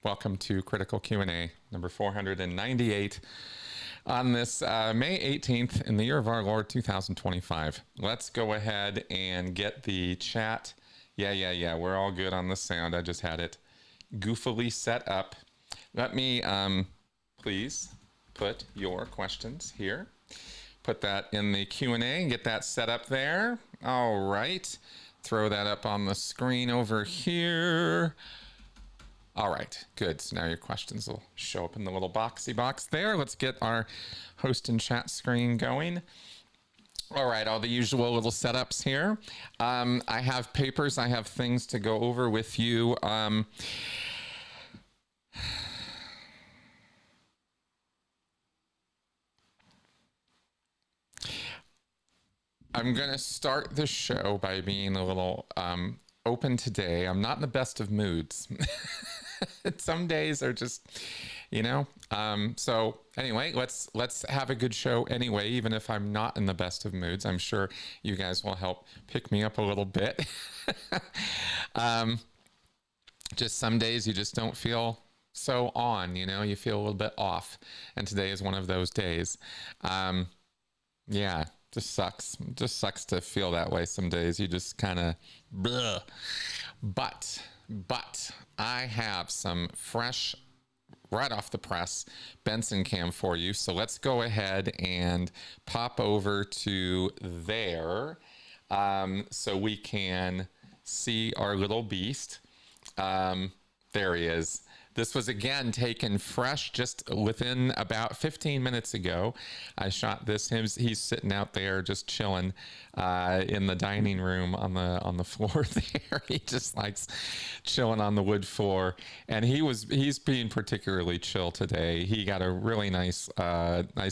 Welcome to Critical Q&A number 498 on this May 18th in the year of our Lord 2025. Let's go ahead and get the chat. Yeah, we're all good on the sound. I just had it goofily set up. Let me please put your questions here. Put that in the Q&A and get that set up there. All right. Throw that up on the screen over here. All right, good. So now your questions will show up in the little boxy box there. Let's get our host and chat screen going. All right, all the usual little setups here. I have papers, I have things to go over with you. I'm going to start the show by being a little open today. I'm not in the best of moods. Some days are just, so anyway, let's have a good show anyway, even if I'm not in the best of moods. I'm sure you guys will help pick me up a little bit. Just some days you just don't feel so on, you feel a little bit off. And today is one of those days. Yeah. Just sucks to feel that way some days. You just kind of bleh. But I have some fresh, right off the press, Benson cam for you. So let's go ahead and pop over to there so we can see our little beast. There he is. This was, again, taken fresh just within about 15 minutes ago. I shot this. He's sitting out there just chilling in the dining room on the floor there. He just likes chilling on the wood floor. And he's being particularly chill today. He got a really nice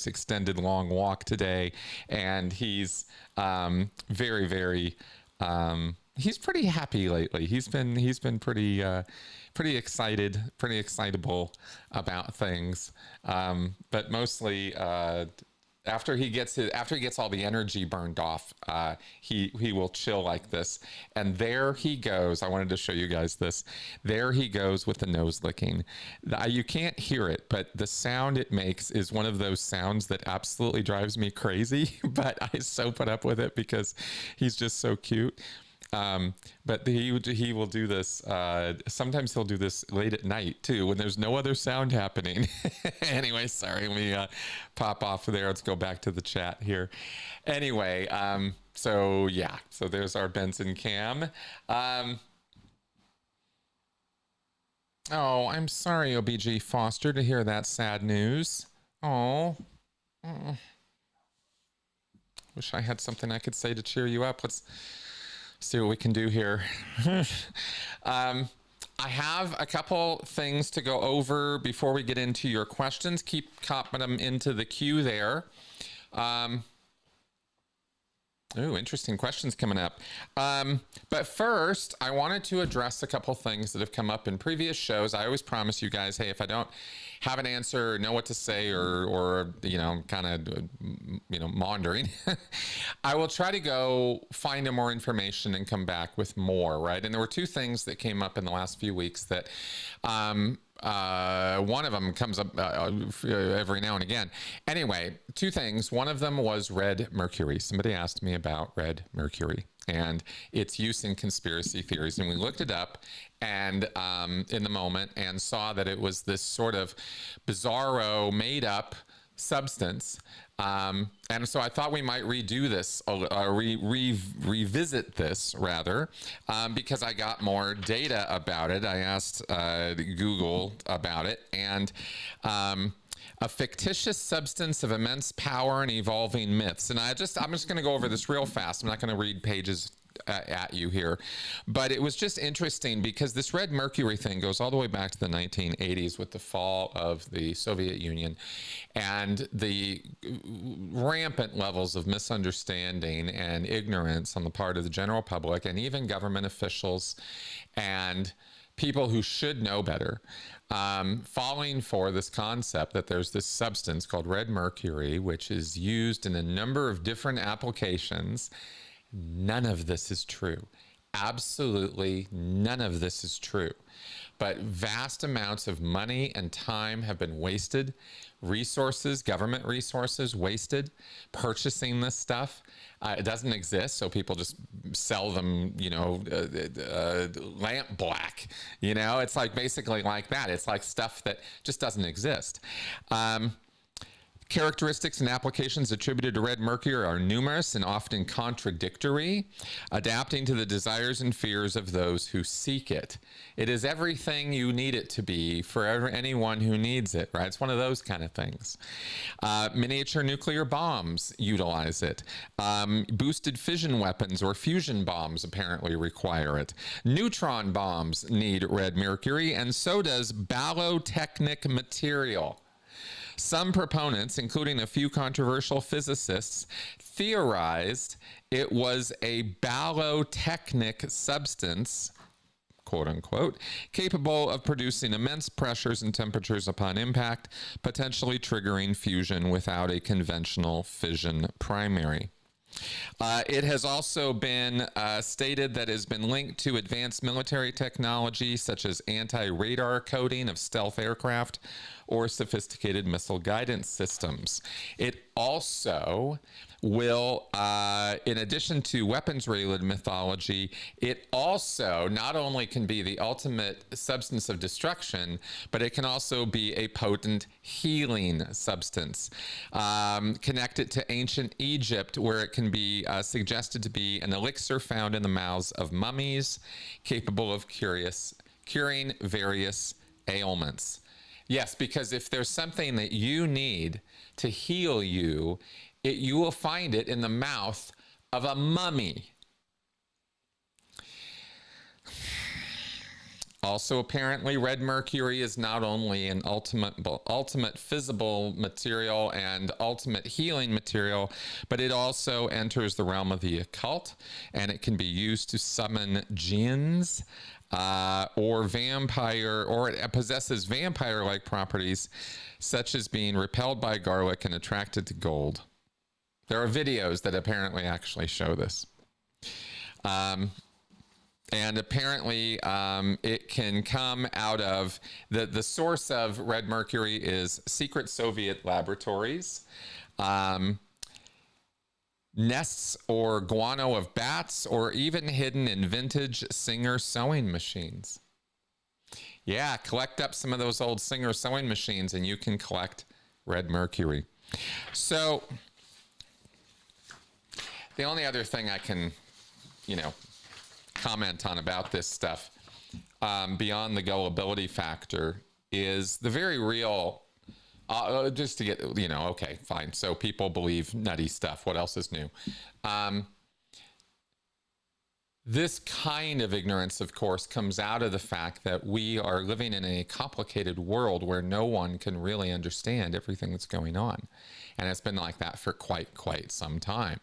extended long walk today. And he's very, very... he's pretty happy lately. He's been pretty excited, pretty excitable about things. But mostly after he gets all the energy burned off, he will chill like this. And there he goes. I wanted to show you guys this. There he goes with the nose licking. You can't hear it, but the sound it makes is one of those sounds that absolutely drives me crazy. But I so put up with it because he's just so cute. But he will do this. Sometimes he'll do this late at night too, when there's no other sound happening. Anyway, sorry, let me pop off there. Let's go back to the chat here. Anyway, so there's our Benson cam. Oh, I'm sorry, OBG Foster, to hear that sad news. Oh. Wish I had something I could say to cheer you up. Let's see what we can do here. I have a couple things to go over before we get into your questions. Keep copping them into the queue there. Interesting questions coming up. But first, I wanted to address a couple things that have come up in previous shows. I always promise you guys, hey, if I don't have an answer, know what to say, or kind of, maundering, I will try to go find more information and come back with more, right? And there were two things that came up in the last few weeks that one of them comes up every now and again. Anyway, two things. One of them was red mercury. Somebody asked me about red mercury and its use in conspiracy theories. And we looked it up and in the moment and saw that it was this sort of bizarro made up substance. And so I thought we might redo this, revisit this rather, because I got more data about it. I asked Google about it, and a fictitious substance of immense power and evolving myths. And I'm just going to go over this real fast. I'm not going to read pages at you here, but it was just interesting because this red mercury thing goes all the way back to the 1980s with the fall of the Soviet Union and the rampant levels of misunderstanding and ignorance on the part of the general public and even government officials and people who should know better, falling for this concept that there's this substance called red mercury, which is used in a number of different applications. None of this is true. Absolutely none of this is true. but vast amounts of money and time have been wasted, resources, government resources wasted, purchasing this stuff. It doesn't exist, so people just sell them, you know, lamp black. You know, it's like basically like that. It's like stuff that just doesn't exist. Characteristics and applications attributed to red mercury are numerous and often contradictory, adapting to the desires and fears of those who seek it. It is everything you need it to be for anyone who needs it, right? It's one of those kind of things. Miniature nuclear bombs utilize it. Boosted fission weapons or fusion bombs apparently require it. Neutron bombs need red mercury, and so does ballotechnic material. Some proponents, including a few controversial physicists, theorized it was a ballotechnic substance, quote unquote, capable of producing immense pressures and temperatures upon impact, potentially triggering fusion without a conventional fission primary. It has also been stated that it has been linked to advanced military technology such as anti-radar coating of stealth aircraft or sophisticated missile guidance systems. It also will, in addition to weapons-related mythology, it also not only can be the ultimate substance of destruction, but it can also be a potent healing substance. Connected to ancient Egypt, where it can be suggested to be an elixir found in the mouths of mummies, capable of curing various ailments. Yes, because if there's something that you need to heal you, you will find it in the mouth of a mummy. Also, apparently, red mercury is not only an ultimate physical material and ultimate healing material, but it also enters the realm of the occult, and it can be used to summon jinns, or vampire, or it possesses vampire-like properties, such as being repelled by garlic and attracted to gold. There are videos that apparently actually show this. And apparently it can come out of, the source of red mercury is secret Soviet laboratories, nests or guano of bats, or even hidden in vintage Singer sewing machines. Yeah, collect up some of those old Singer sewing machines and you can collect red mercury. So the only other thing I can, you know, comment on about this stuff, beyond the gullibility factor, is the very real, just to get, you know, okay, fine. So people believe nutty stuff. What else is new? This kind of ignorance, of course, comes out of the fact that we are living in a complicated world where no one can really understand everything that's going on. And it's been like that for quite some time.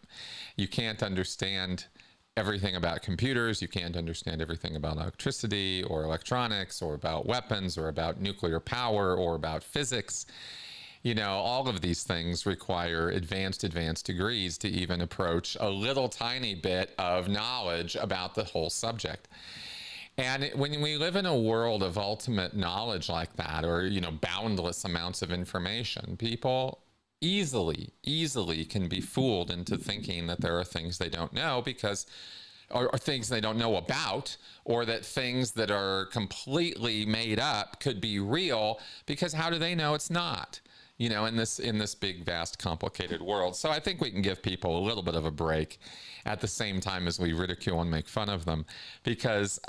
You can't understand everything about computers. You can't understand everything about electricity or electronics or about weapons or about nuclear power or about physics. You know, all of these things require advanced degrees to even approach a little tiny bit of knowledge about the whole subject. And when we live in a world of ultimate knowledge like that, or, you know, boundless amounts of information, people easily can be fooled into thinking that there are things they don't know because, or things they don't know about, or that things that are completely made up could be real, because how do they know it's not? You know, in this big, vast, complicated world. So I think we can give people a little bit of a break at the same time as we ridicule and make fun of them, because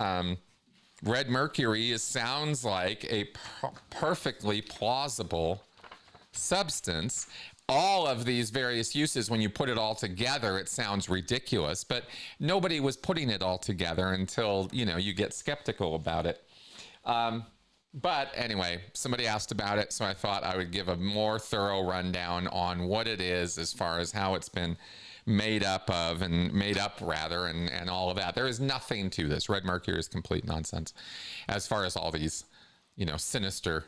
red mercury sounds like a perfectly plausible substance. All of these various uses, when you put it all together, it sounds ridiculous, but nobody was putting it all together until, you know, you get skeptical about it. But anyway, somebody asked about it, so I thought I would give a more thorough rundown on what it is, as far as how it's been made up of, and made up rather, and all of that. There is nothing to this. Red mercury is complete nonsense as far as all these, you know, sinister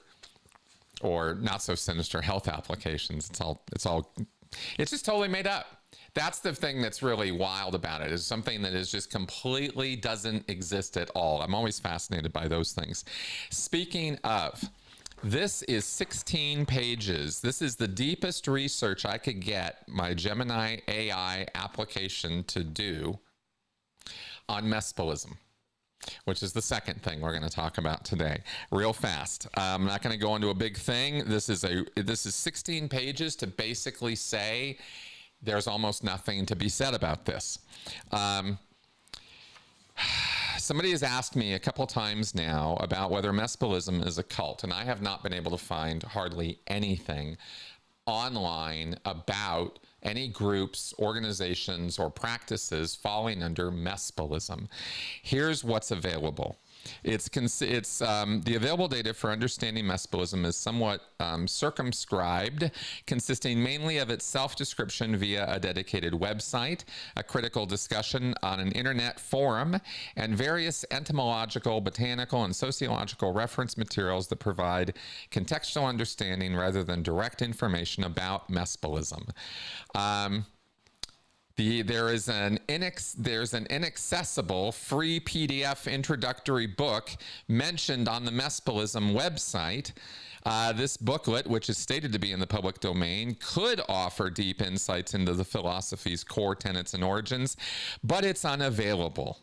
or not so sinister health applications. It's just totally made up. That's the thing that's really wild about it, is something that is just completely doesn't exist at all. I'm always fascinated by those things. Speaking of, this is 16 pages. This is the deepest research I could get my Gemini AI application to do on mespilism, which is the second thing we're going to talk about today, real fast. I'm not going to go into a big thing. This is 16 pages to basically say there's almost nothing to be said about this. Somebody has asked me a couple times now about whether mespilism is a cult, and I have not been able to find hardly anything online about any groups, organizations, or practices falling under mespilism. Here's what's available. The available data for understanding mespilism is somewhat circumscribed, consisting mainly of its self-description via a dedicated website, a critical discussion on an internet forum, and various entomological, botanical, and sociological reference materials that provide contextual understanding rather than direct information about mespilism. There's an inaccessible free PDF introductory book mentioned on the mespilism website. This booklet, which is stated to be in the public domain, could offer deep insights into the philosophy's core tenets and origins, but it's unavailable.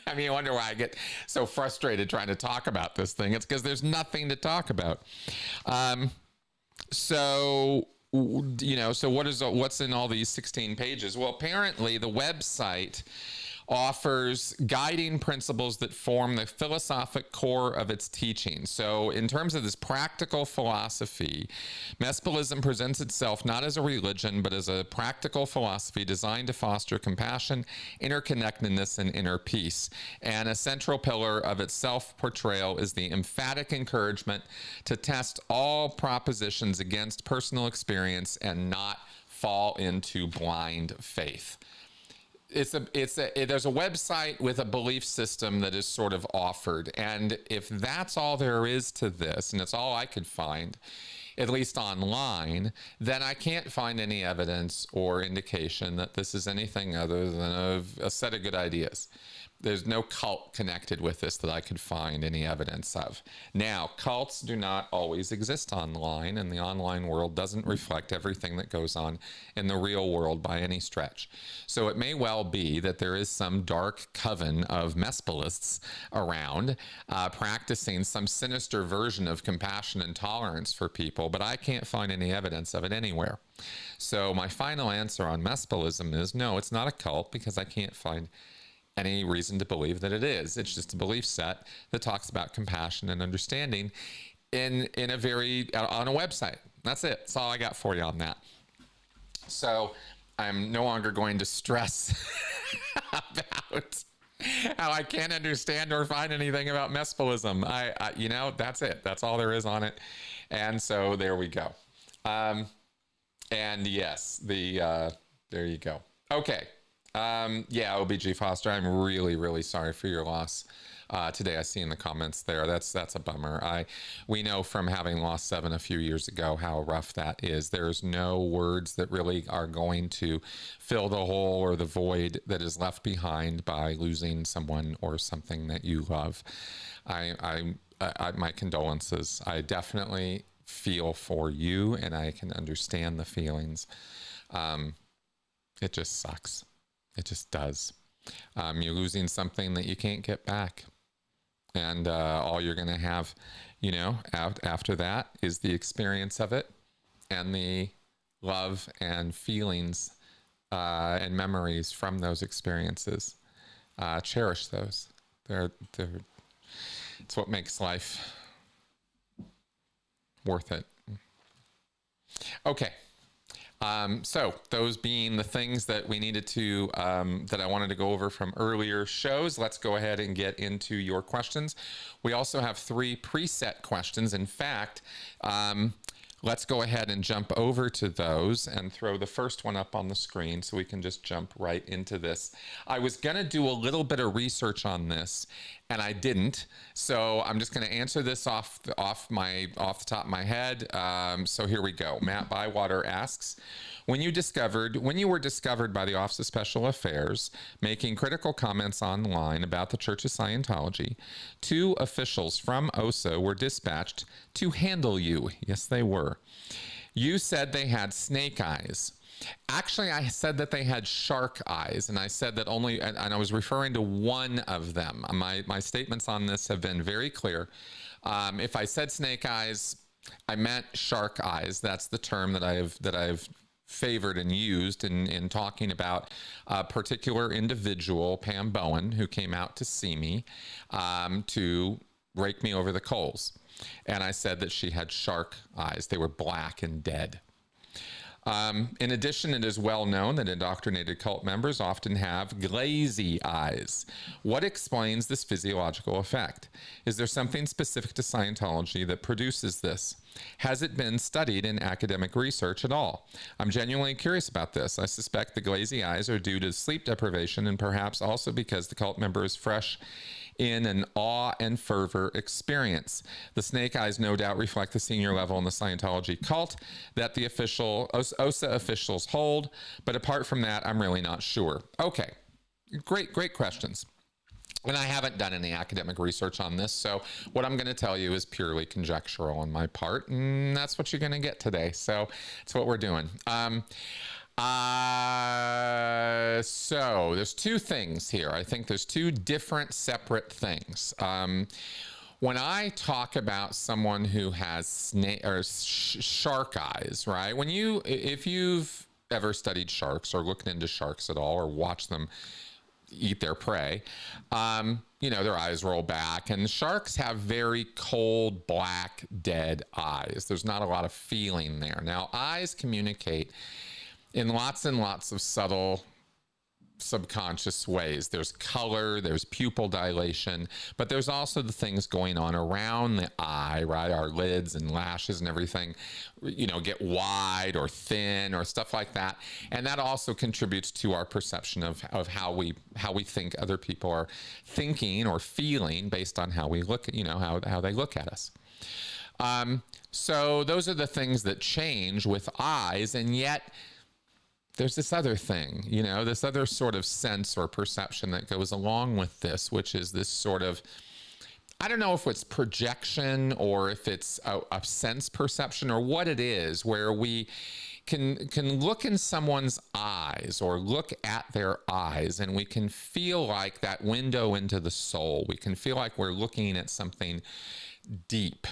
I mean, I wonder why I get so frustrated trying to talk about this thing. It's because there's nothing to talk about. So what's in all these 16 pages? Well, apparently the website offers guiding principles that form the philosophic core of its teaching. So in terms of this practical philosophy, mespilism presents itself not as a religion, but as a practical philosophy designed to foster compassion, interconnectedness, and inner peace. And a central pillar of its self-portrayal is the emphatic encouragement to test all propositions against personal experience and not fall into blind faith. There's a website with a belief system that is sort of offered, and if that's all there is to this, and it's all I could find, at least online, then I can't find any evidence or indication that this is anything other than a set of good ideas. There's no cult connected with this that I could find any evidence of. Now, cults do not always exist online, and the online world doesn't reflect everything that goes on in the real world by any stretch. So it may well be that there is some dark coven of mespilists around practicing some sinister version of compassion and tolerance for people, but I can't find any evidence of it anywhere. So my final answer on mespilism is no, it's not a cult, because I can't find any reason to believe that it is. It's just a belief set that talks about compassion and understanding on a website. That's it. That's all I got for you on that. So I'm no longer going to stress about how I can't understand or find anything about mespilism. That's it. That's all there is on it. And so there we go. And yes, there you go. Okay. OBG Foster, I'm really, really sorry for your loss today. I see in the comments there. That's a bummer. We know from having lost 7 a few years ago how rough that is. There's no words that really are going to fill the hole or the void that is left behind by losing someone or something that you love. My condolences. I definitely feel for you, and I can understand the feelings. It just sucks. It just does. You're losing something that you can't get back. And all you're going to have, after that is the experience of it and the love and feelings and memories from those experiences. Cherish those. It's what makes life worth it. Okay. So those being the things that we needed to, that I wanted to go over from earlier shows, let's go ahead and get into your questions. We also have 3 preset questions. In fact, let's go ahead and jump over to those and throw the first one up on the screen so we can just jump right into this. I was going to do a little bit of research on this and I didn't. So I'm just going to answer this off the top of my head. So here we go. Matt Bywater asks, when you were discovered by the Office of Special Affairs making critical comments online about the Church of Scientology, 2 officials from OSA were dispatched to handle you. Yes, they were. You said they had snake eyes. Actually, I said that they had shark eyes, and I said that only, and I was referring to one of them. My statements on this have been very clear. If I said snake eyes, I meant shark eyes. That's the term that I've favored and used in talking about a particular individual, Pam Bowen, who came out to see me to rake me over the coals. And I said that she had shark eyes. They were black and dead. In addition, it is well known that indoctrinated cult members often have glazy eyes. What explains this physiological effect? Is there something specific to Scientology that produces this? Has it been studied in academic research at all? I'm genuinely curious about this. I suspect the glazy eyes are due to sleep deprivation and perhaps also because the cult member is fresh in an awe and fervor experience. The snake eyes no doubt reflect the senior level in the Scientology cult that the OSA officials hold, but apart from that, I'm really not sure. Okay, great questions. And I haven't done any academic research on this, so what I'm going to tell you is purely conjectural on my part, and that's what you're going to get today. So that's what we're doing. So there's 2 things here. I think there's 2 different separate things. When I talk about someone who has shark eyes, right? If you've ever studied sharks or looked into sharks at all or watched them eat their prey, their eyes roll back, and sharks have very cold, black, dead eyes. There's not a lot of feeling there. Now, eyes communicate in lots and lots of subtle subconscious ways. There's color, there's pupil dilation, but there's also the things going on around the eye, right? Our lids and lashes and everything, get wide or thin or stuff like that. And that also contributes to our perception of how we think other people are thinking or feeling based on how we look, how they look at us. So those are the things that change with eyes, and yet there's this other thing, this other sort of sense or perception that goes along with this, which is this sort of, I don't know if it's projection or if it's a sense perception or what it is, where we can look in someone's eyes or look at their eyes, and we can feel like that window into the soul. We can feel like we're looking at something deep,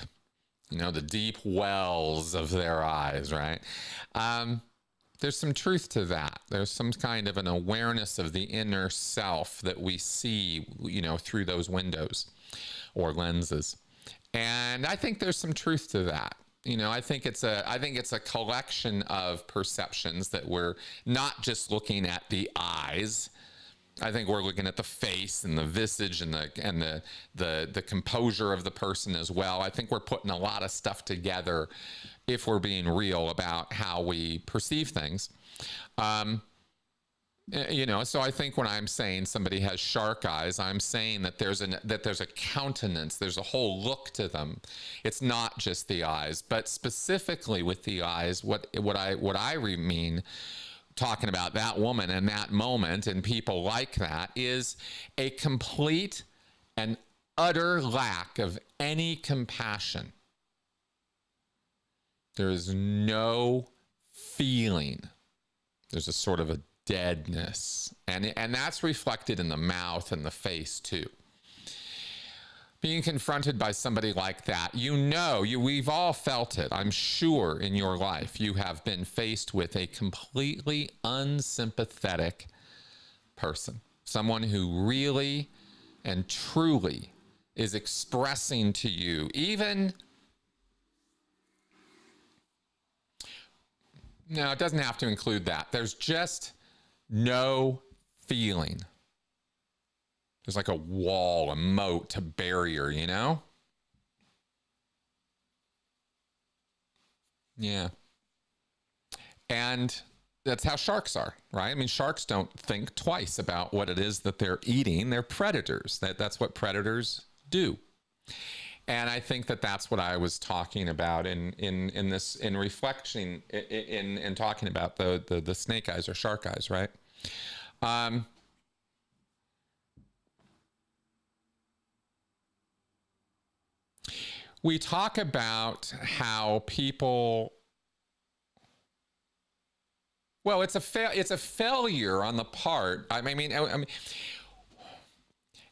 the deep wells of their eyes, right? There's some truth to that. There's some kind of an awareness of the inner self that we see, through those windows or lenses. And I think there's some truth to that. I think it's a collection of perceptions that we're not just looking at the eyes. I think we're looking at the face and the visage and the composure of the person as well. I think we're putting a lot of stuff together if we're being real about how we perceive things. So I think when I'm saying somebody has shark eyes, I'm saying that there's a countenance, there's a whole look to them. It's not just the eyes, but specifically with the eyes, what I mean talking about that woman and that moment and people like that is a complete and utter lack of any compassion. There is no feeling. There's a sort of a deadness. And that's reflected in the mouth and the face too. Being confronted by somebody like that, we've all felt it. I'm sure in your life you have been faced with a completely unsympathetic person. Someone who really and truly is expressing to you, no, it doesn't have to include that. There's just no feeling. There's like a wall, a moat, a barrier, Yeah. And that's how sharks are, right? I mean, sharks don't think twice about what it is that they're eating. They're predators. That's what predators do. And I think that that's what I was talking about in this, in reflection, in talking about the snake eyes or shark eyes, right? We talk about how people, well, it's a failure on the part. I mean,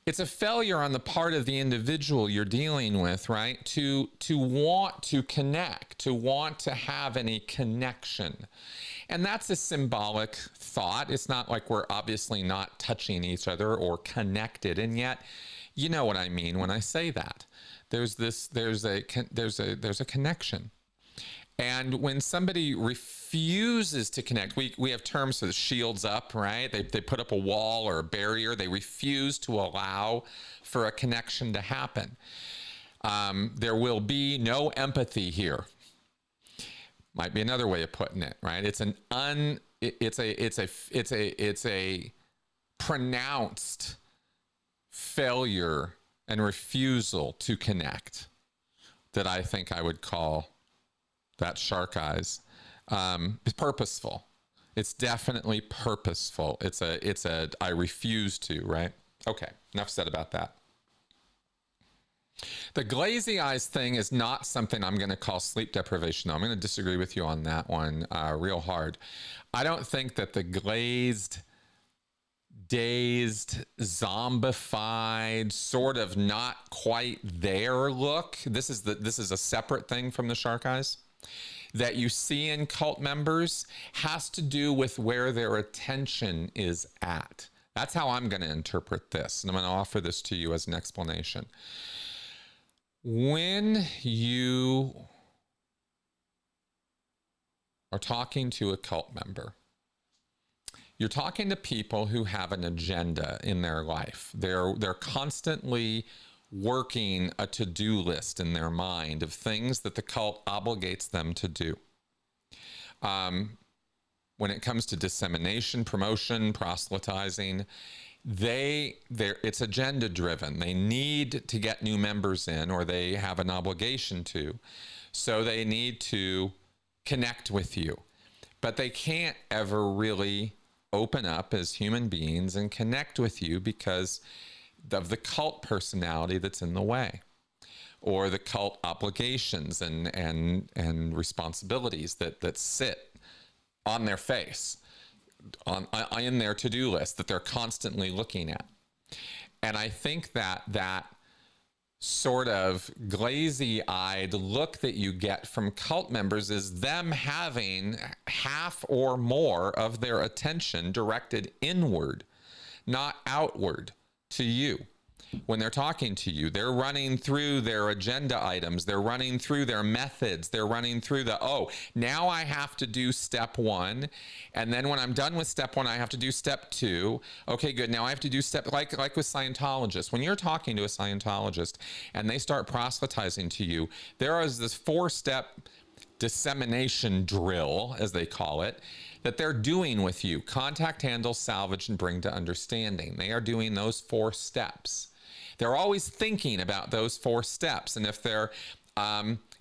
it's a failure on the part of the individual you're dealing with, right? To want to connect, to want to have any connection. And that's a symbolic thought. It's not like we're obviously not touching each other or connected. And yet, you know what I mean when I say that. There's a connection. And when somebody refuses to connect, we have terms for the shields up, right? They put up a wall or a barrier. They refuse to allow for a connection to happen. There will be no empathy here. Might be another way of putting it, right? It's a pronounced failure and refusal to connect that I think I would call that shark eyes. It's purposeful. It's definitely purposeful. It's a I refuse to, right? Okay, enough said about that. The glazy eyes thing is not something I'm going to call sleep deprivation. I'm going to disagree with you on that one real hard. I don't think that the glazed, dazed, zombified, sort of not quite there look, this is a separate thing from the shark eyes, that you see in cult members has to do with where their attention is at. That's how I'm going to interpret this, and I'm going to offer this to you as an explanation. When you are talking to a cult member, you're talking to people who have an agenda in their life. They're constantly working a to-do list in their mind of things that the cult obligates them to do. When it comes to dissemination, promotion, proselytizing, it's agenda driven. They need to get new members in, or they have an obligation to. So they need to connect with you. But they can't ever really open up as human beings and connect with you because of the cult personality that's in the way, or the cult obligations and responsibilities that sit on their face, in their to-do list that they're constantly looking at. And I think that sort of glazy-eyed look that you get from cult members is them having half or more of their attention directed inward, not outward to you. When they're talking to you, they're running through their agenda items. They're running through their methods. They're running through now I have to do step one. And then when I'm done with step one, I have to do step two. Okay, good. Now I have to do like with Scientologists. When you're talking to a Scientologist and they start proselytizing to you, there is this 4-step dissemination drill, as they call it, that they're doing with you: contact, handle, salvage, and bring to understanding. They are doing those 4 steps. They're always thinking about those 4 steps, and if they're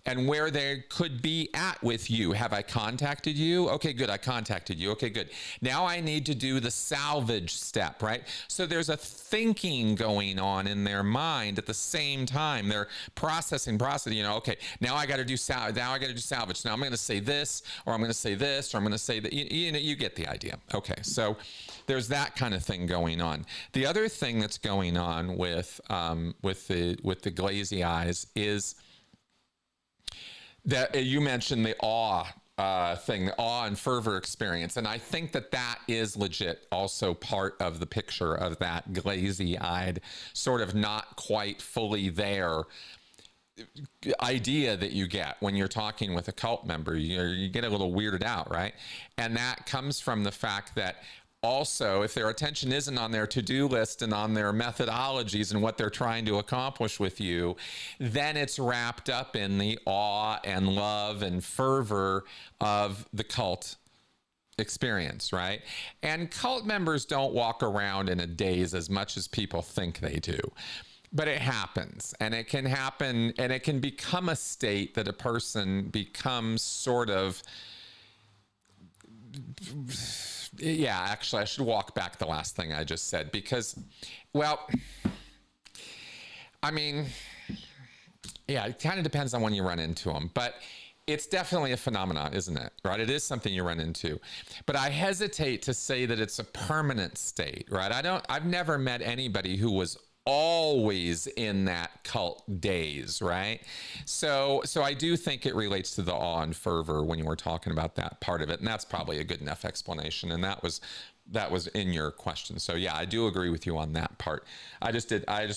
and where they could be at with you. Have I contacted you? Okay, good. I contacted you. Okay, good. Now I need to do the salvage step, right? So there's a thinking going on in their mind at the same time. They're processing. Okay, now I got to do salvage. Now I got to do salvage. Now I'm going to say this, or I'm going to say this, or I'm going to say that. You get the idea. Okay, so there's that kind of thing going on. The other thing that's going on with the glazy eyes is that you mentioned the awe thing, the awe and fervor experience. And I think that is legit also part of the picture of that glazy-eyed, sort of not quite fully there idea that you get when you're talking with a cult member. You get a little weirded out, right? And that comes from the fact that also, if their attention isn't on their to-do list and on their methodologies and what they're trying to accomplish with you, then it's wrapped up in the awe and love and fervor of the cult experience, right? And cult members don't walk around in a daze as much as people think they do. But it happens, and it can happen, and it can become a state that a person becomes sort of, yeah, actually, I should walk back the last thing I just said because, well, I mean, yeah, it kind of depends on when you run into them, but it's definitely a phenomenon, isn't it? Right? It is something you run into, but I hesitate to say that it's a permanent state, right? I've never met anybody who was always in that cult daze, right? So I do think it relates to the awe and fervor when you were talking about that part of it, and that's probably a good enough explanation. And that was in your question. So yeah, I do agree with you on that part. I just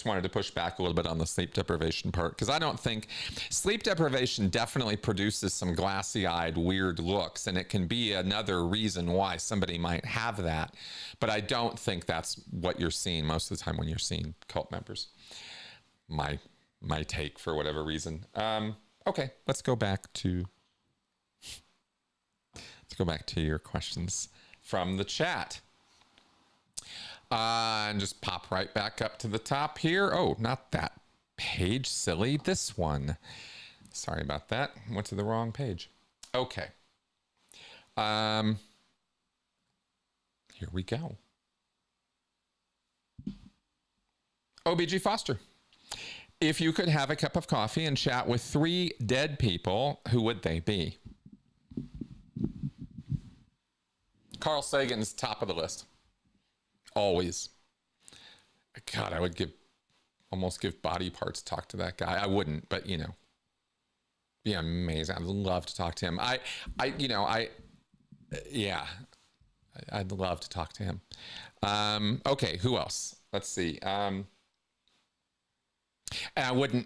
wanted to push back a little bit on the sleep deprivation part, because I don't think sleep deprivation definitely produces some glassy-eyed weird looks, and it can be another reason why somebody might have that, but I don't think that's what you're seeing most of the time when you're seeing cult members. My take, for whatever reason. Okay, let's go back to your questions from the chat. And just pop right back up to the top here. Oh, not that page, silly. This one. Sorry about that. Went to the wrong page. Okay. Here we go. OBG Foster. If you could have a cup of coffee and chat with 3 dead people, who would they be? Carl Sagan's top of the list. Always. God, I would almost give body parts to talk to that guy. I wouldn't, but you know, be amazing. I'd love to talk to him. Yeah, I'd love to talk to him. Okay, who else? Let's see. And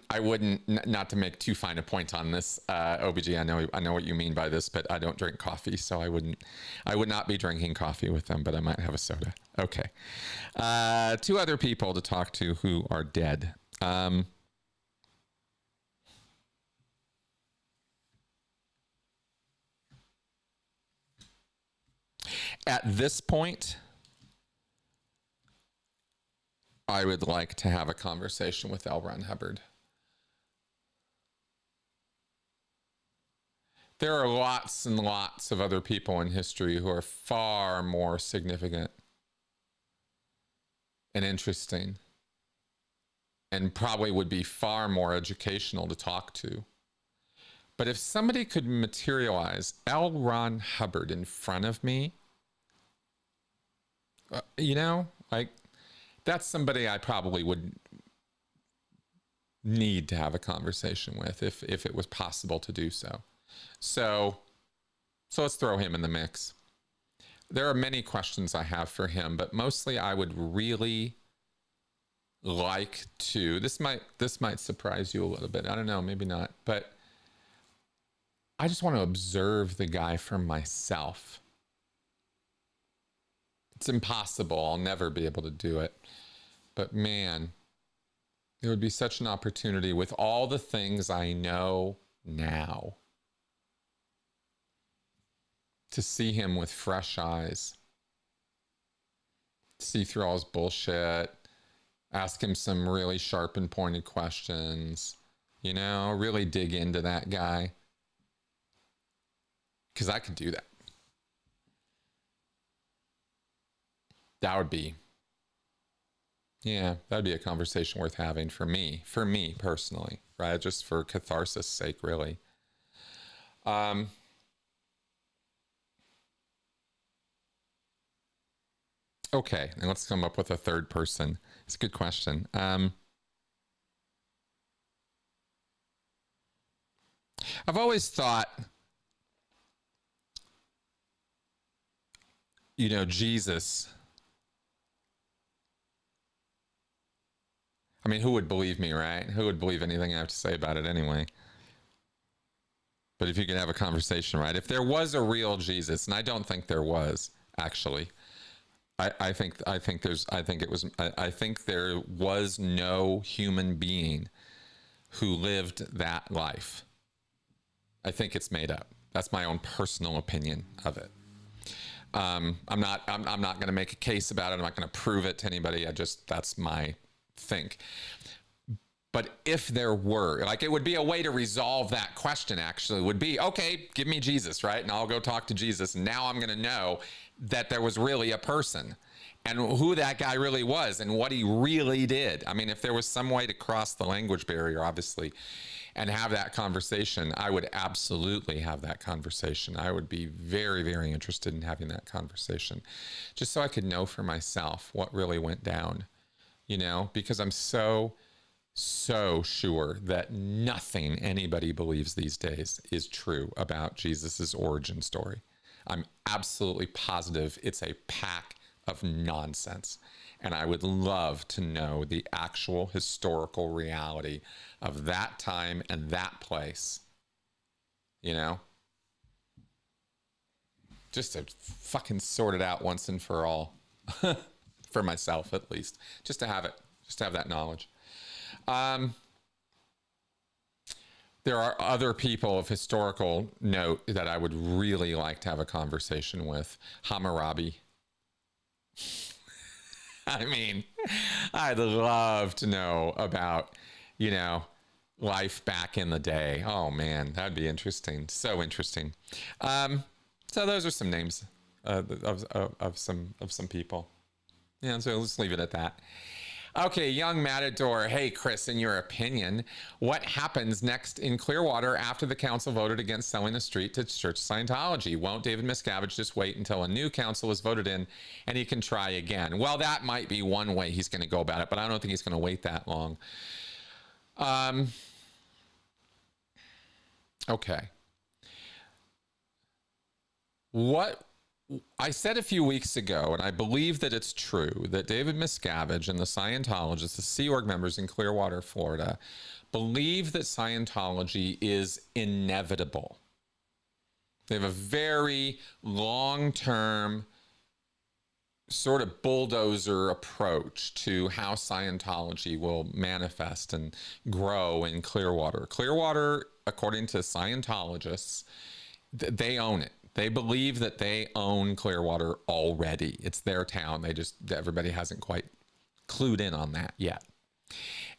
I wouldn't, not to make too fine a point on this, OBG, I know what you mean by this, but I don't drink coffee, so I would not be drinking coffee with them, but I might have a soda. Okay. 2 other people to talk to who are dead. At this point, I would like to have a conversation with L. Ron Hubbard. There are lots and lots of other people in history who are far more significant and interesting and probably would be far more educational to talk to. But if somebody could materialize L. Ron Hubbard in front of me, you know, like, that's somebody I probably would need to have a conversation with if it was possible to do so. So let's throw him in the mix. There are many questions I have for him, but mostly I would really like to, this might surprise you a little bit. I don't know, maybe not, but I just want to observe the guy for myself. It's impossible. I'll never be able to do it. But man, it would be such an opportunity with all the things I know now to see him with fresh eyes, see through all his bullshit, ask him some really sharp and pointed questions, you know, really dig into that guy. Because I could do that. That would be, yeah, that would be a conversation worth having for me personally, right? Just for catharsis' sake, really. Okay, and let's come up with a third person. It's a good question. I've always thought, you know, Jesus. I mean, who would believe me, right? Who would believe anything I have to say about it anyway? But if you could have a conversation, right? If there was a real Jesus, and I don't think there was, actually. I think there was no human being who lived that life. I think it's made up. That's my own personal opinion of it. I'm not going to make a case about it. I'm not going to prove it to anybody. That's my think. But if there were, like, it would be a way to resolve that question, actually, would be, okay, give me Jesus, right? And I'll go talk to Jesus. And now I'm going to know that there was really a person and who that guy really was and what he really did. I mean, if there was some way to cross the language barrier, obviously, and have that conversation, I would absolutely have that conversation. I would be very, very interested in having that conversation, just so I could know for myself what really went down, you know, because I'm so sure that nothing anybody believes these days is true about Jesus's origin story. I'm absolutely positive it's a pack of nonsense. And I would love to know the actual historical reality of that time and that place, you know, just to fucking sort it out once and for all, for myself at least, just to have that knowledge. There are other people of historical note that I would really like to have a conversation with. Hammurabi. I mean, I'd love to know about, you know, life back in the day. Oh man, that'd be interesting. So interesting. So those are some names of some people. Yeah, so let's leave it at that. Okay, Young Matador. Hey, Chris, in your opinion, what happens next in Clearwater after the council voted against selling the street to Church of Scientology? Won't David Miscavige just wait until a new council is voted in and he can try again? Well, that might be one way he's going to go about it, but I don't think he's going to wait that long. Okay. What I said a few weeks ago, and I believe that it's true, that David Miscavige and the Scientologists, the Sea Org members in Clearwater, Florida, believe that Scientology is inevitable. They have a very long-term sort of bulldozer approach to how Scientology will manifest and grow in Clearwater. Clearwater, according to Scientologists, they own it. They believe that they own Clearwater already. It's their town. Everybody hasn't quite clued in on that yet.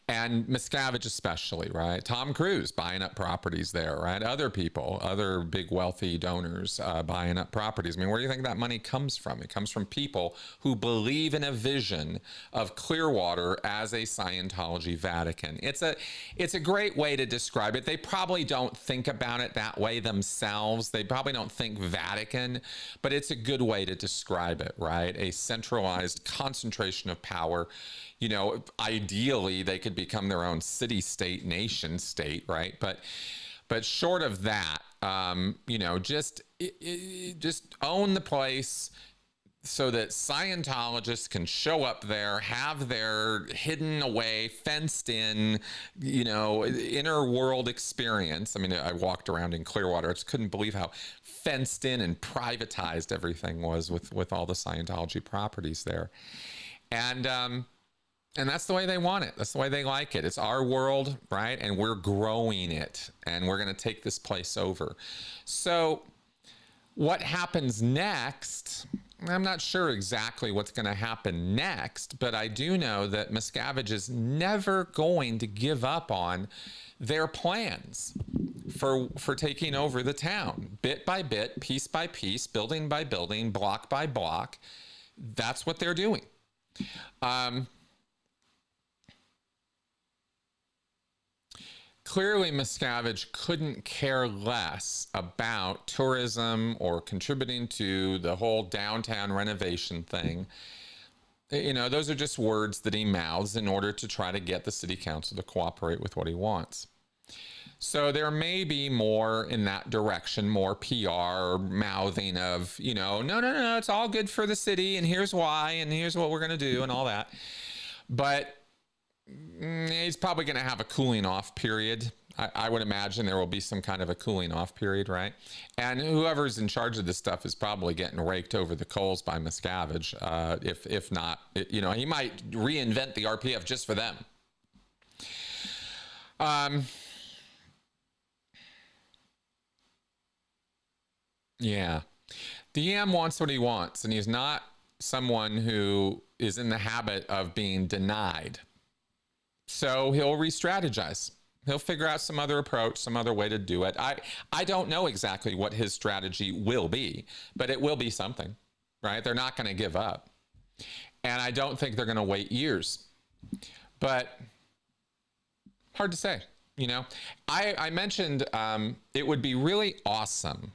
And Miscavige especially, right? Tom Cruise buying up properties there, right? Other people, other big wealthy donors buying up properties. I mean, where do you think that money comes from? It comes from people who believe in a vision of Clearwater as a Scientology Vatican. It's a great way to describe it. They probably don't think about it that way themselves. They probably don't think Vatican, but it's a good way to describe it, right? A centralized concentration of power. You know, ideally they could become their own city-state, nation-state, right? But short of that, you know, just own the place so that Scientologists can show up there, have their hidden away, fenced in, you know, inner world experience. I mean, I walked around in Clearwater. I just couldn't believe how fenced in and privatized everything was with all the Scientology properties there. And that's the way they want it. That's the way they like it. It's our world, right? And we're growing it. And we're going to take this place over. So what happens next? I'm not sure exactly what's going to happen next, but I do know that Miscavige is never going to give up on their plans for taking over the town. Bit by bit, piece by piece, building by building, block by block. That's what they're doing. Clearly, Miscavige couldn't care less about tourism or contributing to the whole downtown renovation thing. You know, those are just words that he mouths in order to try to get the city council to cooperate with what he wants. So there may be more in that direction, more PR mouthing of, you know, no, it's all good for the city, and here's why, and here's what we're going to do, and all that. But he's probably going to have a cooling off period I would imagine there will be some kind of a cooling off period, right? And whoever's in charge of this stuff is probably getting raked over the coals by Miscavige. If not, you know, he might reinvent the RPF just for them. Yeah. DM wants what he wants, and he's not someone who is in the habit of being denied. So he'll re-strategize. He'll figure out some other approach, some other way to do it. I don't know exactly what his strategy will be, but it will be something, right? They're not going to give up. And I don't think they're going to wait years. But hard to say, you know. I mentioned it would be really awesome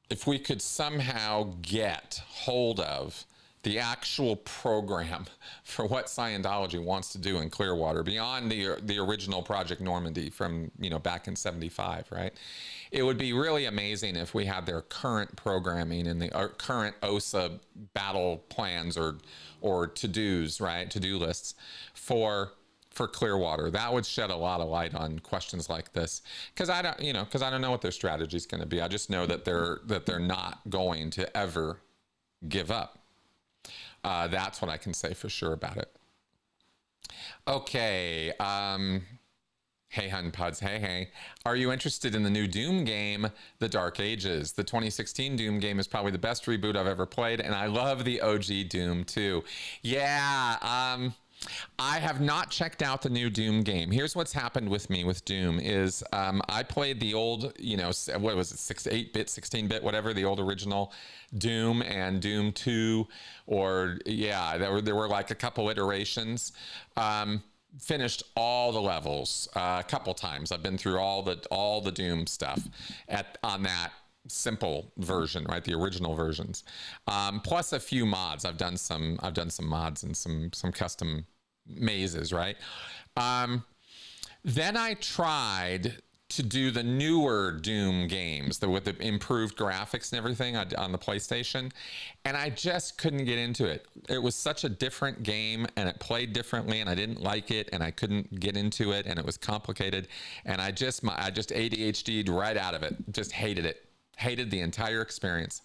if we could somehow get hold of the actual program for what Scientology wants to do in Clearwater beyond the original Project Normandy from, you know, back in '75, right? It would be really amazing if we had their current programming and the current OSA battle plans or to-dos, right? To-do lists for Clearwater. That would shed a lot of light on questions like this, because I don't know what their strategy is going to be. I just know that they're not going to ever give up. That's what I can say for sure about it. Okay. Hey, Hunpuds. Hey. Are you interested in the new Doom game, The Dark Ages? The 2016 Doom game is probably the best reboot I've ever played, and I love the OG Doom too. Yeah. I have not checked out the new Doom game. Here's what's happened with me with Doom is I played the old, you know, what was it, 8-bit, 16-bit, whatever, the old original Doom and Doom 2, or yeah, there were like a couple iterations. Finished all the levels a couple times. I've been through all the Doom stuff on that simple version, right? The original versions, plus a few mods. I've done some mods and some custom mazes, right? Then I tried to do the newer Doom games with the improved graphics and everything on the PlayStation, and I just couldn't get into it. It was such a different game, and it played differently, and I didn't like it, and I couldn't get into it, and it was complicated, and I just ADHD'd right out of it. Just hated it. Hated the entire experience.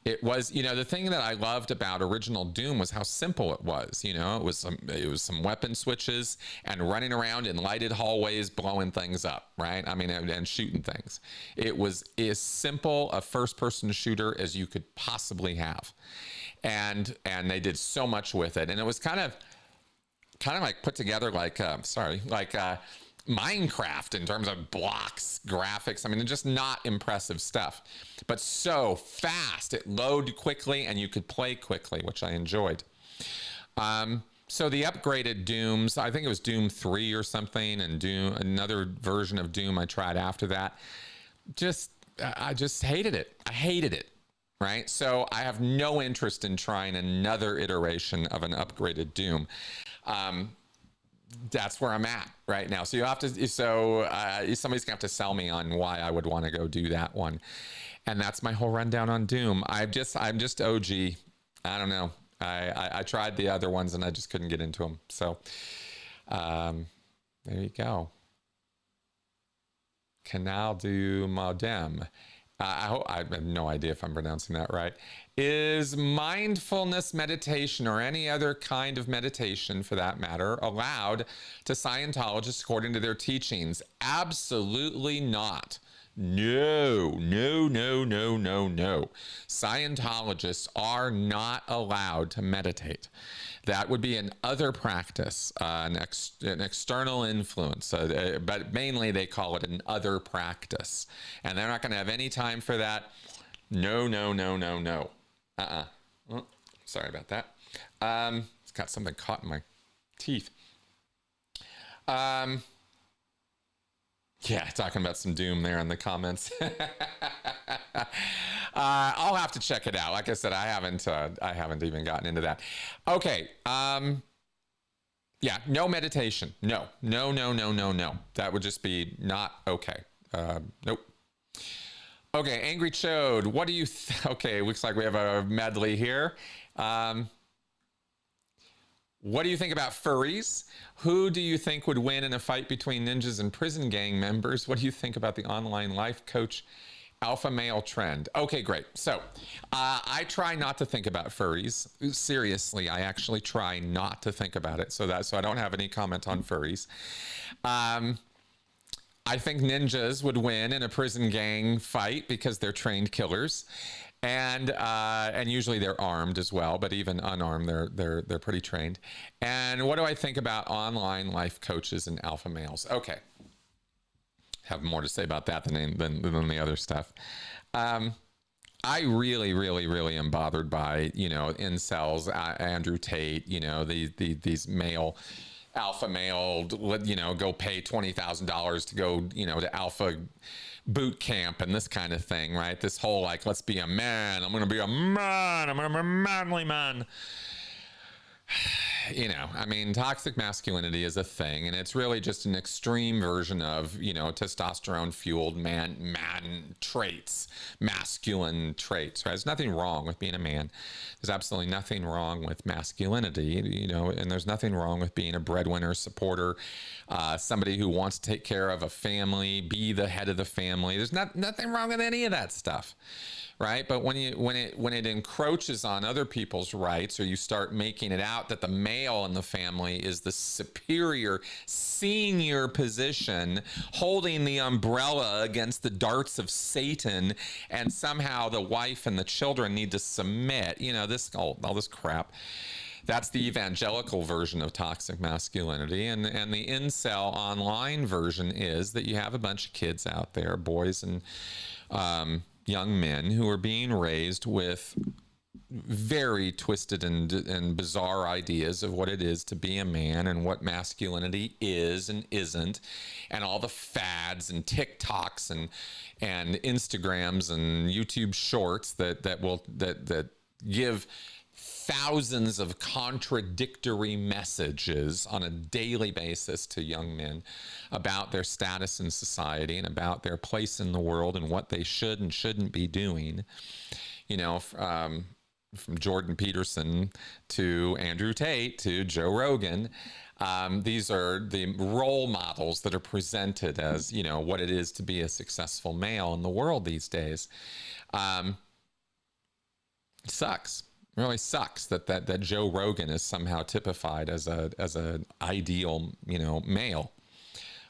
It was, you know, the thing that I loved about original Doom was how simple it was. You know, it was some weapon switches and running around in lighted hallways blowing things up, right? I mean, and shooting things. It was as simple a first-person shooter as you could possibly have, and they did so much with it, and it was kind of like put together like Minecraft in terms of blocks, graphics. I mean, just not impressive stuff, but so fast. It loaded quickly and you could play quickly, which I enjoyed. So the upgraded Dooms, I think it was Doom 3 or something, and Doom, another version of Doom I tried after that. I just hated it. I hated it. Right. So I have no interest in trying another iteration of an upgraded Doom. That's where I'm at right now. So somebody's gonna have to sell me on why I would want to go do that one. And that's my whole rundown on Doom. I'm just OG. I don't know. I tried the other ones and I just couldn't get into them. So there you go. Canal du Modem. I have no idea if I'm pronouncing that right. Is mindfulness meditation, or any other kind of meditation for that matter, allowed to Scientologists according to their teachings? Absolutely not. No. Scientologists are not allowed to meditate. That would be an other practice, an external influence, but mainly they call it an other practice. And they're not going to have any time for that. No. Oh, sorry about that. It's got something caught in my teeth. Yeah, talking about some Doom there in the comments. I'll have to check it out. Like I said, I haven't even gotten into that. Okay. Yeah, no meditation. No. That would just be not okay. Nope. Okay, Angry Chode, what do you okay, looks like we have a medley here. What do you think about furries? Who do you think would win in a fight between ninjas and prison gang members? What do you think about the online life coach alpha male trend? Okay, great. So I try not to think about furries. Seriously, I actually try not to think about it. So I don't have any comment on furries. I think ninjas would win in a prison gang fight because they're trained killers. And usually they're armed as well, but even unarmed, they're pretty trained. And what do I think about online life coaches and alpha males? Okay, have more to say about that than the other stuff. I really am bothered by, you know, incels, Andrew Tate, you know, these male alpha male, you know, go pay $20,000 to go, you know, to alpha boot camp and this kind of thing, right? This whole like, let's be a man. I'm going to be a man. I'm going to be a manly man. You know, I mean, toxic masculinity is a thing, and it's really just an extreme version of, you know, testosterone fueled man traits, masculine traits, right? There's nothing wrong with being a man. There's absolutely nothing wrong with masculinity, you know, and there's nothing wrong with being a breadwinner, supporter, somebody who wants to take care of a family, be the head of the family. There's nothing wrong with any of that stuff. Right. But when it encroaches on other people's rights, or you start making it out that the male in the family is the superior senior position, holding the umbrella against the darts of Satan, and somehow the wife and the children need to submit, you know, all this crap. That's the evangelical version of toxic masculinity. And the incel online version is that you have a bunch of kids out there, boys and young men, who are being raised with very twisted and bizarre ideas of what it is to be a man and what masculinity is and isn't, and all the fads and TikToks and Instagrams and YouTube shorts that give thousands of contradictory messages on a daily basis to young men about their status in society and about their place in the world and what they should and shouldn't be doing. You know, from Jordan Peterson to Andrew Tate to Joe Rogan, these are the role models that are presented as, you know, what it is to be a successful male in the world these days. It sucks. Really sucks that Joe Rogan is somehow typified as an ideal, you know, male,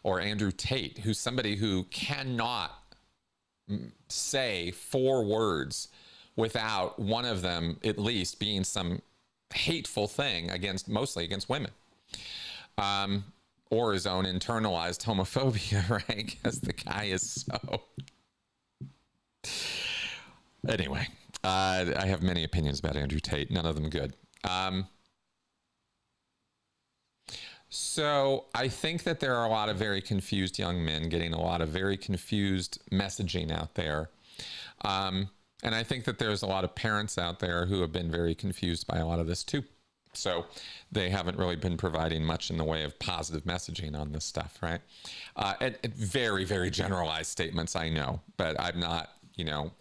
or Andrew Tate, who's somebody who cannot say 4 words without one of them at least being some hateful thing mostly against women, or his own internalized homophobia, right? Because the guy is so. Anyway. I have many opinions about Andrew Tate, none of them good. So I think that there are a lot of very confused young men getting a lot of very confused messaging out there. And I think that there's a lot of parents out there who have been very confused by a lot of this too. So they haven't really been providing much in the way of positive messaging on this stuff, right? Very, very generalized statements, I know, but I'm not, you know,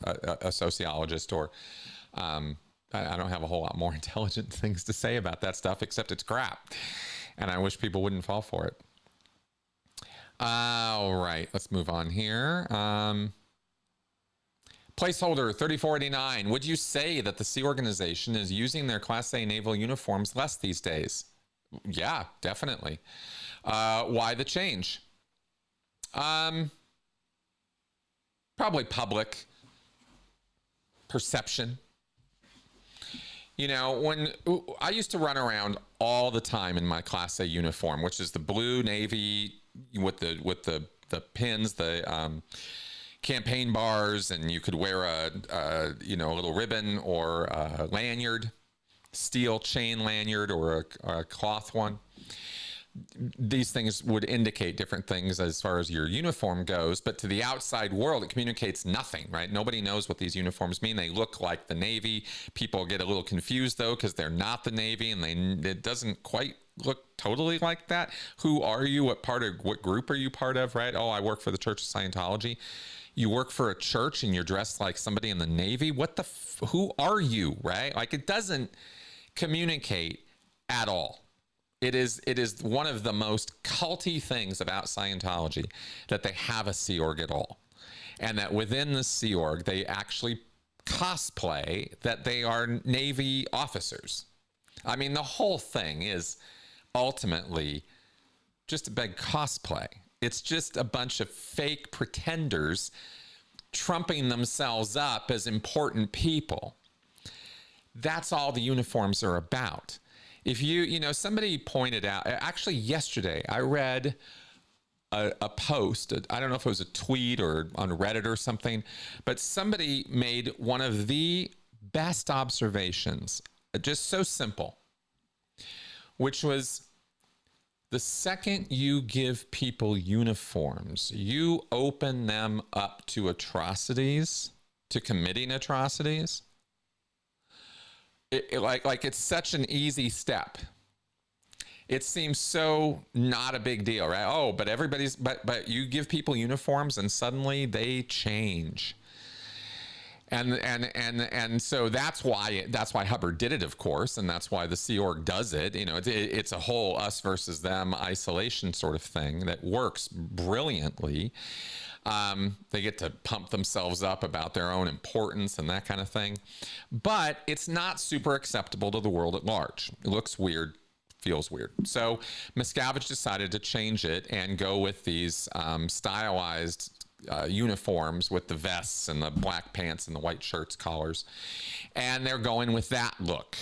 a sociologist, or I don't have a whole lot more intelligent things to say about that stuff, except it's crap. And I wish people wouldn't fall for it. All right, let's move on here. Placeholder 3489. Would you say that the Sea Organization is using their Class A naval uniforms less these days? Yeah, definitely. Why the change? Probably public perception. You know, when I used to run around all the time in my Class A uniform, which is the blue navy with the pins, the campaign bars, and you could wear a little ribbon or a lanyard, steel chain lanyard, or a cloth one. These things would indicate different things as far as your uniform goes, but to the outside world, it communicates nothing, right? Nobody knows what these uniforms mean. They look like the Navy. People get a little confused, though, because they're not the Navy, and it doesn't quite look totally like that. Who are you? What group are you part of, right? Oh, I work for the Church of Scientology. You work for a church and you're dressed like somebody in the Navy? Who are you, right? Like, it doesn't communicate at all. It is one of the most culty things about Scientology that they have a Sea Org at all. And that within the Sea Org, they actually cosplay that they are Navy officers. I mean, the whole thing is ultimately just a big cosplay. It's just a bunch of fake pretenders trumping themselves up as important people. That's all the uniforms are about. If somebody pointed out, actually yesterday, I read a post, I don't know if it was a tweet or on Reddit or something, but somebody made one of the best observations, just so simple, which was the second you give people uniforms, you open them up to atrocities, to committing atrocities. Like it's such an easy step. It seems so not a big deal, right? Oh, but but you give people uniforms and suddenly they change. And so that's why Hubbard did it, of course, and that's why the Sea Org does it. It's a whole us versus them isolation sort of thing that works brilliantly. They get to pump themselves up about their own importance and that kind of thing. But it's not super acceptable to the world at large. It looks weird, feels weird. So Miscavige decided to change it and go with these stylized uniforms with the vests and the black pants and the white shirts, collars. And they're going with that look,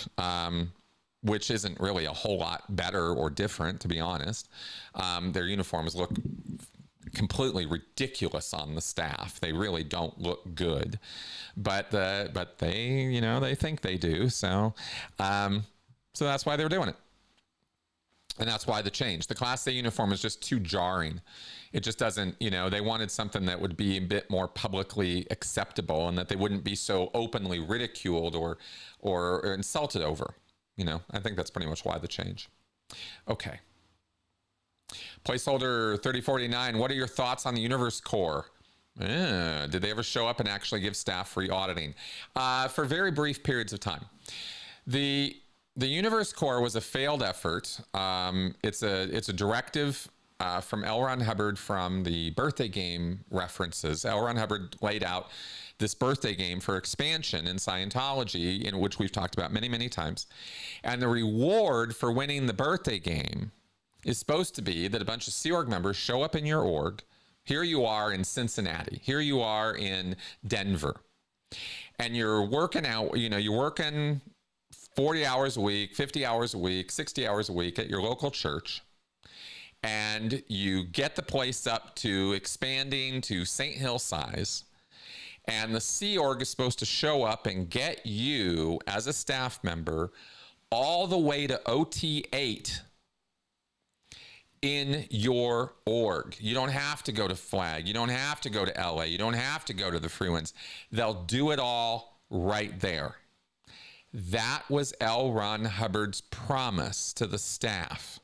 which isn't really a whole lot better or different, to be honest. Their uniforms look completely ridiculous on the staff. They really don't look good, but they, they think they do. So that's why they're doing it. And that's why the change. The Class A uniform is just too jarring. It just doesn't, they wanted something that would be a bit more publicly acceptable and that they wouldn't be so openly ridiculed or insulted over. I think that's pretty much why the change. Okay. Placeholder 3049, what are your thoughts on the Universe Corps? Did they ever show up and actually give staff free auditing? For very brief periods of time. The Universe Corps was a failed effort. It's a directive from L. Ron Hubbard from the birthday game references. L. Ron Hubbard laid out this birthday game for expansion in Scientology, in which we've talked about many, many times. And the reward for winning the birthday game is supposed to be that a bunch of Sea Org members show up in your org. Here you are in Cincinnati. Here you are in Denver. And you're working out, you're working 40 hours a week, 50 hours a week, 60 hours a week at your local church. And you get the place up to expanding to St. Hill size. And the Sea Org is supposed to show up and get you as a staff member all the way to OT 8 in your org. You don't have to go to Flag. You don't have to go to LA. You don't have to go to the Freewinds. They'll do it all right there. That was L. Ron Hubbard's promise to the staff.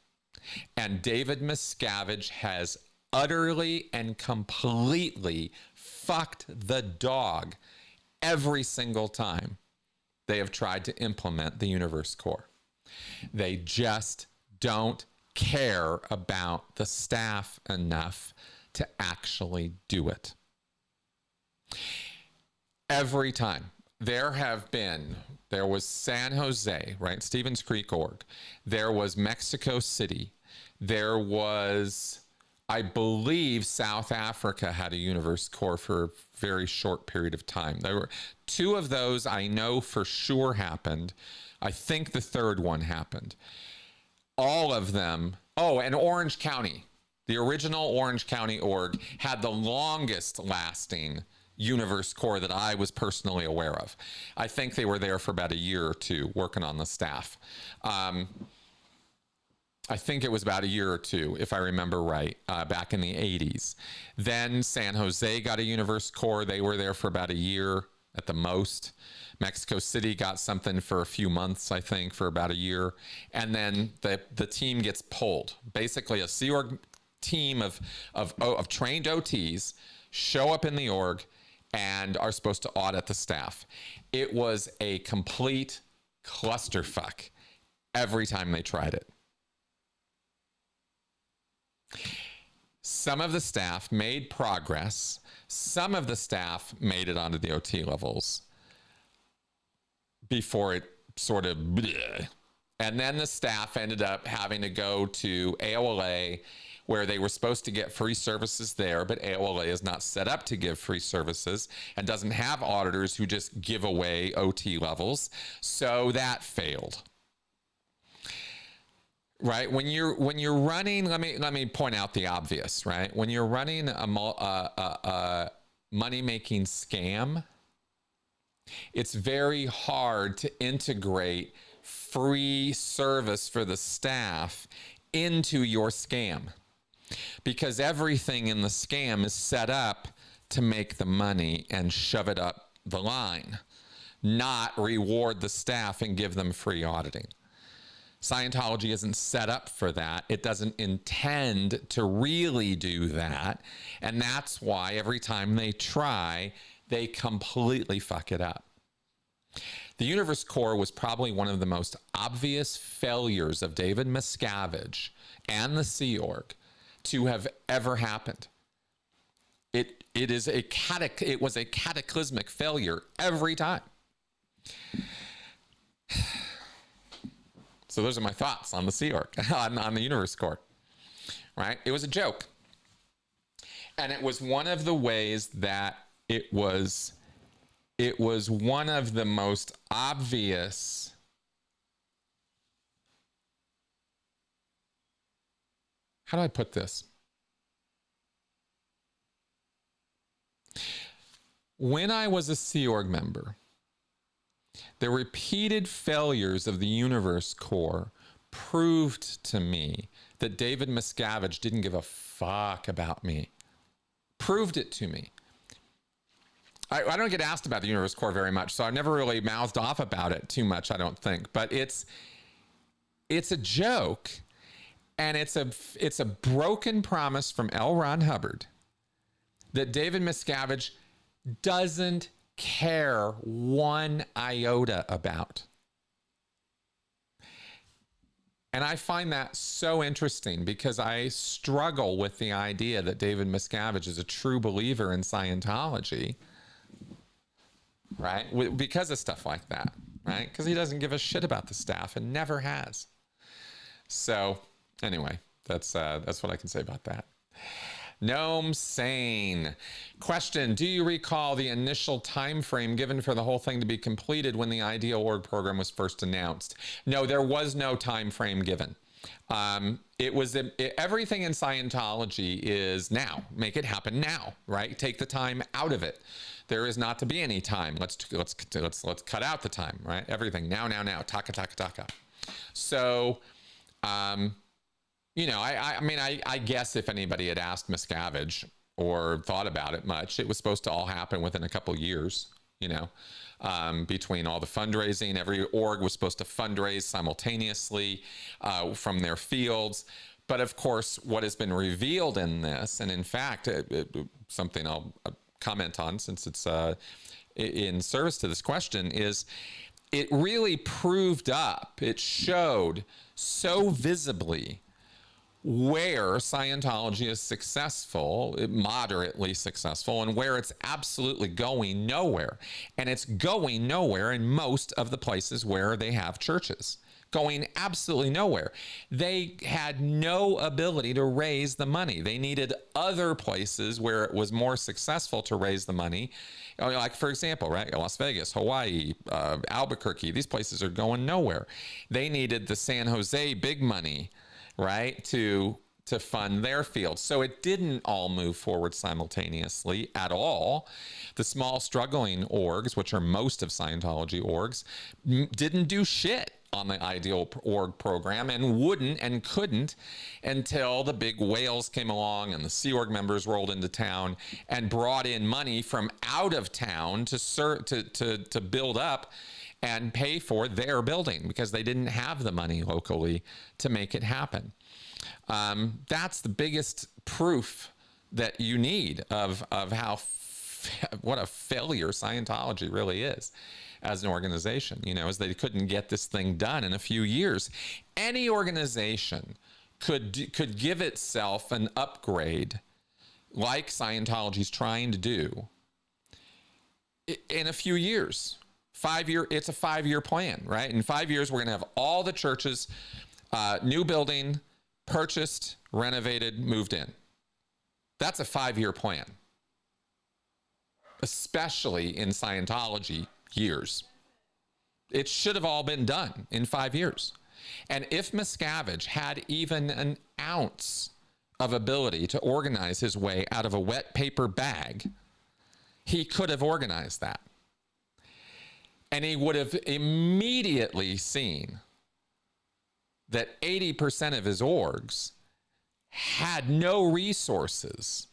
And David Miscavige has utterly and completely fucked the dog every single time they have tried to implement the Universe Corps. They just don't care about the staff enough to actually do it. Every time. There was San Jose, right? Stevens Creek org. There was Mexico City. There was, I believe, South Africa had a Universe Corps for a very short period of time. There were two of those I know for sure happened. I think the third one happened. All of them, and Orange County. The original Orange County org had the longest lasting Universe Corps that I was personally aware of. I think they were there for about a year or two working on the staff. I think it was about a year or two, if I remember right, back in the 80s. Then San Jose got a Universe Corps. They were there for about a year at the most. Mexico City got something for a few months, I think, for about a year. And then the team gets pulled. Basically, a Sea Org team of trained OTs show up in the org and are supposed to audit the staff. It was a complete clusterfuck every time they tried it. Some of the staff made progress. Some of the staff made it onto the OT levels before it sort of bleh. And then the staff ended up having to go to AOLA, where they were supposed to get free services there, but AOLA is not set up to give free services and doesn't have auditors who just give away OT levels. So that failed. Right? When you're running, let me point out the obvious, right? When you're running a money-making scam, it's very hard to integrate free service for the staff into your scam, because everything in the scam is set up to make the money and shove it up the line, not reward the staff and give them free auditing. Scientology isn't set up for that. It doesn't intend to really do that. And that's why every time they try, they completely fuck it up. The Universe Corps was probably one of the most obvious failures of David Miscavige and the Sea Org to have ever happened. It was a cataclysmic failure every time. So those are my thoughts on the Sea Org, on the Universe Corps, right? It was a joke. And it was one of the ways that it was one of the most obvious how do I put this? When I was a Sea Org member, the repeated failures of the Universe Corps proved to me that David Miscavige didn't give a fuck about me. Proved it to me. I don't get asked about the Universe Corps very much, so I've never really mouthed off about it too much, I don't think. But it's a joke, and it's a broken promise from L. Ron Hubbard that David Miscavige doesn't care one iota about. And I find that so interesting, because I struggle with the idea that David Miscavige is a true believer in Scientology, right? Because of stuff like that, right? Because he doesn't give a shit about the staff and never has. So anyway, that's what I can say about that. Gnome Sane. Question, do you recall the initial time frame given for the whole thing to be completed when the Ideal Org program was first announced? No, there was no time frame given. Everything in Scientology is now. Make it happen now, right? Take the time out of it. There is not to be any time. Let's cut out the time, right? Everything now, taka, taka, taka. So, you know, I guess if anybody had asked Miscavige or thought about it much, it was supposed to all happen within a couple years, you know, between all the fundraising. Every org was supposed to fundraise simultaneously from their fields. But of course, what has been revealed in this, and in fact, something I'll comment on since it's in service to this question, is it really proved up, it showed so visibly where Scientology is successful, moderately successful, and where it's absolutely going nowhere. And it's going nowhere in most of the places where they have churches. Going absolutely nowhere. They had no ability to raise the money. They needed other places where it was more successful to raise the money. Like, for example, right, Las Vegas, Hawaii, Albuquerque, these places are going nowhere. They needed the San Jose big money, right, to fund their field. So it didn't all move forward simultaneously at all. The small struggling orgs, which are most of Scientology orgs, didn't do shit on the Ideal Org program, and wouldn't and couldn't until the big whales came along and the Sea Org members rolled into town and brought in money from out of town to build up and pay for their building, because they didn't have the money locally to make it happen. That's the biggest proof that you need of how what a failure Scientology really is as an organization, you know, is they couldn't get this thing done in a few years. Any organization could give itself an upgrade like Scientology's trying to do in a few years. It's a 5-year plan, right? In 5 years, we're going to have all the churches, new building, purchased, renovated, moved in. That's a 5-year plan, especially in Scientology years. It should have all been done in 5 years. And if Miscavige had even an ounce of ability to organize his way out of a wet paper bag, he could have organized that. And he would have immediately seen that 80% of his orgs had no resources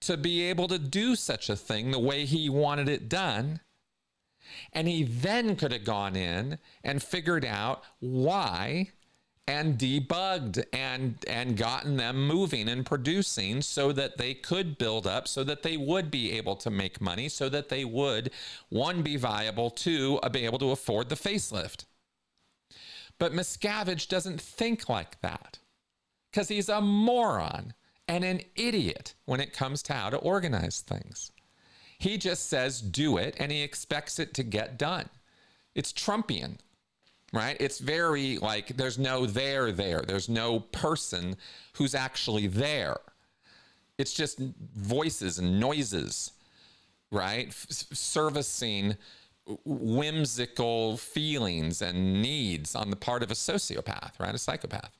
to be able to do such a thing the way he wanted it done. And he then could have gone in and figured out why and debugged and gotten them moving and producing so that they could build up, so that they would be able to make money, so that they would, 1, be viable, 2, be able to afford the facelift. But Miscavige doesn't think like that because he's a moron and an idiot when it comes to how to organize things. He just says, do it, and he expects it to get done. It's Trumpian, right? It's very like there's no there. There's no person who's actually there. It's just voices and noises, right? Servicing whimsical feelings and needs on the part of a sociopath, right? A psychopath.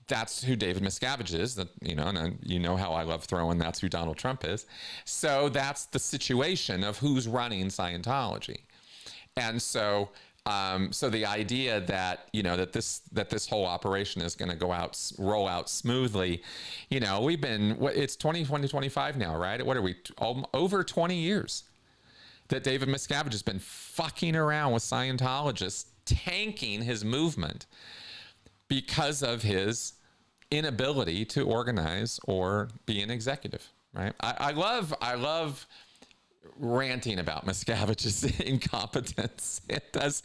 That's who David Miscavige is. That, and you know how I love throwing that's who Donald Trump is. So that's the situation of who's running Scientology. And so so the idea that, that this whole operation is going to roll out smoothly, it's 2025 now, right? What are we, over 20 years that David Miscavige has been fucking around with Scientologists, tanking his movement because of his inability to organize or be an executive, right? I love ranting about Miscavige's incompetence. It does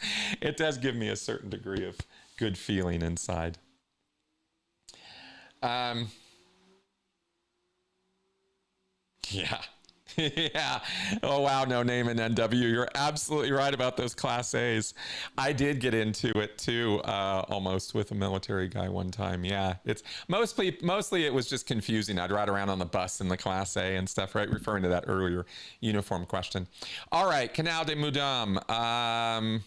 give me a certain degree of good feeling inside. Yeah. Yeah. Oh, wow. No name in NW. You're absolutely right about those Class A's. I did get into it too, almost with a military guy one time. Yeah. It's mostly it was just confusing. I'd ride around on the bus in the Class A and stuff, right? Referring to that earlier uniform question. All right. Canal de Mudam.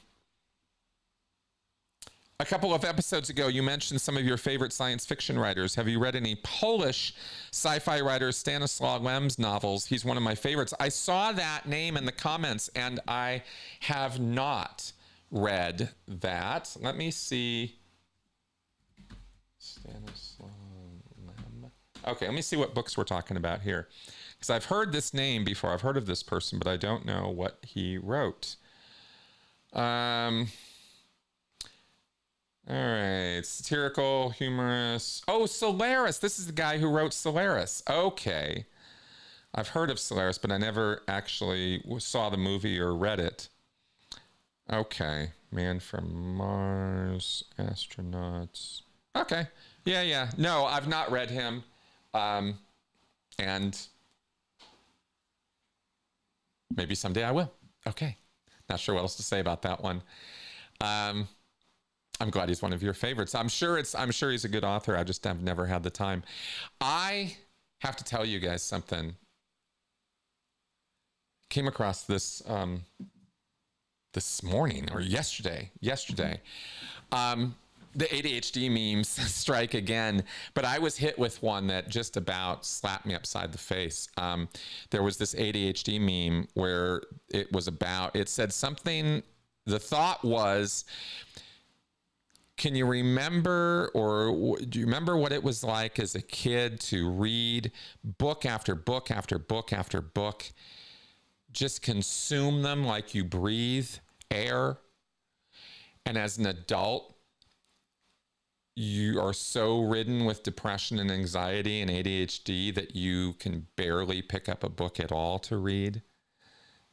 A couple of episodes ago, you mentioned some of your favorite science fiction writers. Have you read any Polish sci-fi writer Stanislaw Lem's novels? He's one of my favorites. I saw that name in the comments, and I have not read that. Let me see. Stanislaw Lem. Okay, let me see what books we're talking about here. Because I've heard this name before. I've heard of this person, but I don't know what he wrote. All right, satirical, humorous. Oh, Solaris. This is the guy who wrote Solaris. Okay. I've heard of Solaris, but I never actually saw the movie or read it. Okay. Man from Mars, astronauts. Okay. Yeah. No, I've not read him. And maybe someday I will. Okay. Not sure what else to say about that one. I'm glad he's one of your favorites. I'm sure he's a good author. I just have never had the time. I have to tell you guys something. Came across this this morning or yesterday. The ADHD memes strike again, but I was hit with one that just about slapped me upside the face. There was this ADHD meme where it said something, the thought was, can you remember, or do you remember what it was like as a kid to read book after book after book after book, just consume them like you breathe air, and as an adult, you are so ridden with depression and anxiety and ADHD that you can barely pick up a book at all to read?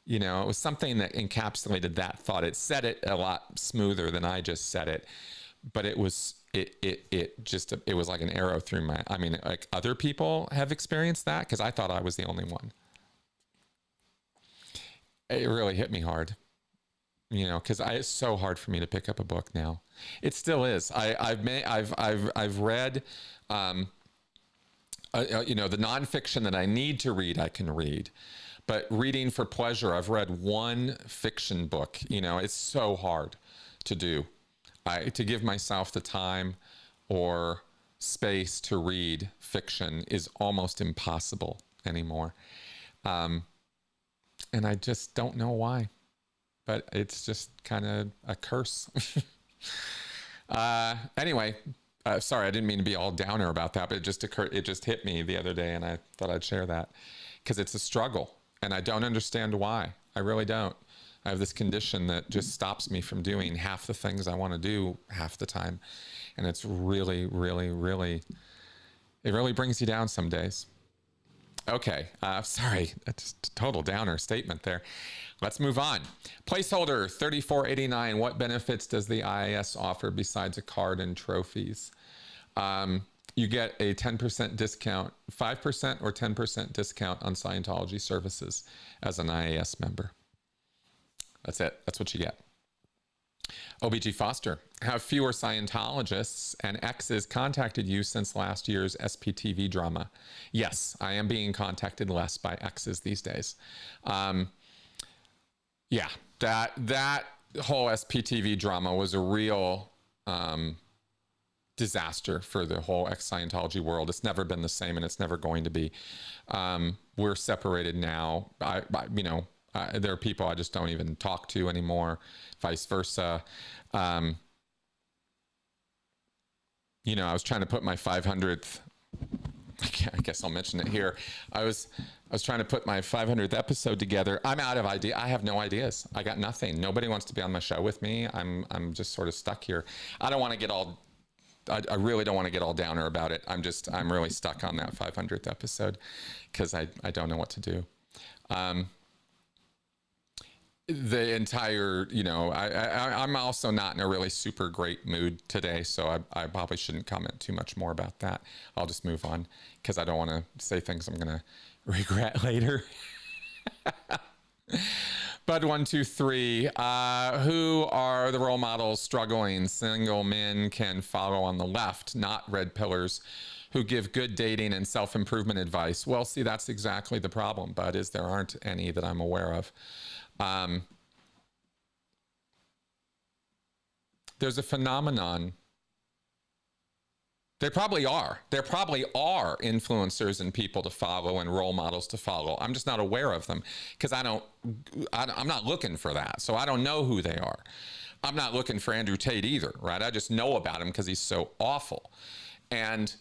It was something that encapsulated that thought. It said it a lot smoother than I just said it. but it was it was like an arrow through my, I mean, like other people have experienced that, because I thought I was the only one. It really hit me hard, you know, because it's so hard for me to pick up a book now. It still is. I've read, you know, the nonfiction that I need to read, I can read. But reading for pleasure, I've read one fiction book. You know, it's so hard to do. To give myself the time or space to read fiction is almost impossible anymore. And I just don't know why. But it's just kind of a curse. Anyway, sorry, I didn't mean to be all downer about that, but it just hit me the other day, and I thought I'd share that, because it's a struggle, and I don't understand why. I really don't. I have this condition that just stops me from doing half the things I want to do half the time, and it's really, really, really, it really brings you down some days. Okay, sorry, that's a total downer statement there. Let's move on. Placeholder 3489. What benefits does the IIS offer besides a card and trophies? You get a 10% discount, 5% or 10% discount on Scientology services as an IIS member. That's it. That's what you get. OBG Foster. Have fewer Scientologists and exes contacted you since last year's SPTV drama? Yes, I am being contacted less by exes these days. Yeah, that whole SPTV drama was a real disaster for the whole ex-Scientology world. It's never been the same, and it's never going to be. We're separated now. You know, there are people I just don't even talk to anymore, vice versa. You know, I was trying to put my 500th, I guess I'll mention it here. I was trying to put my 500th episode together. I'm out of idea. I have no ideas. I got nothing. Nobody wants to be on my show with me. I'm just sort of stuck here. I don't want to get all, I really don't want to get all downer about it. I'm really stuck on that 500th episode because I don't know what to do. The entire, you know, I'm also not in a really super great mood today, so I probably shouldn't comment too much more about that. I'll just move on because I don't want to say things I'm going to regret later. Bud123, who are the role models struggling single men can follow on the left, not red pillars, who give good dating and self-improvement advice? Well, see, that's exactly the problem, Bud, is there aren't any that I'm aware of. There's a phenomenon. There probably are influencers and people to follow and role models to follow. I'm just not aware of them because I'm not looking for that. So I don't know who they are. I'm not looking for Andrew Tate either, right? I just know about him because he's so awful. And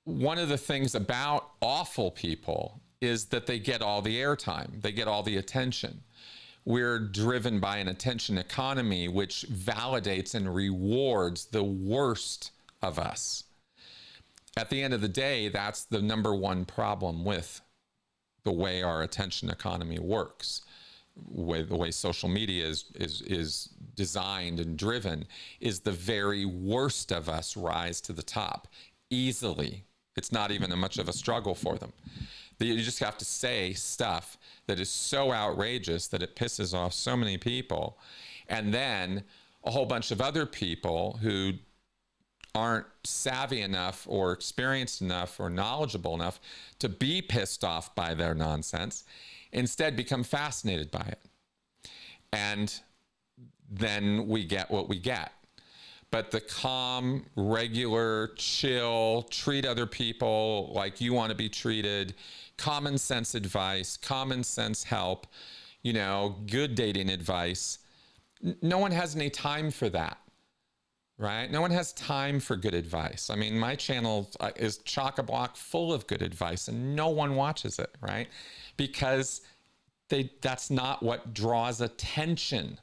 one of the things about awful people is that they get all the airtime. They get all the attention. We're driven by an attention economy, which validates and rewards the worst of us. At the end of the day, that's the number one problem with the way our attention economy works. The way social media is designed and driven is the very worst of us rise to the top easily. It's not even much of a struggle for them. You just have to say stuff that is so outrageous that it pisses off so many people. And then a whole bunch of other people who aren't savvy enough or experienced enough or knowledgeable enough to be pissed off by their nonsense instead become fascinated by it. And then we get what we get. But the calm, regular, chill, treat other people like you want to be treated, common sense advice, common sense help, you know, good dating advice. No one has any time for that, right? No one has time for good advice. I mean, my channel is chock-a-block full of good advice and no one watches it, right? Because that's not what draws attention.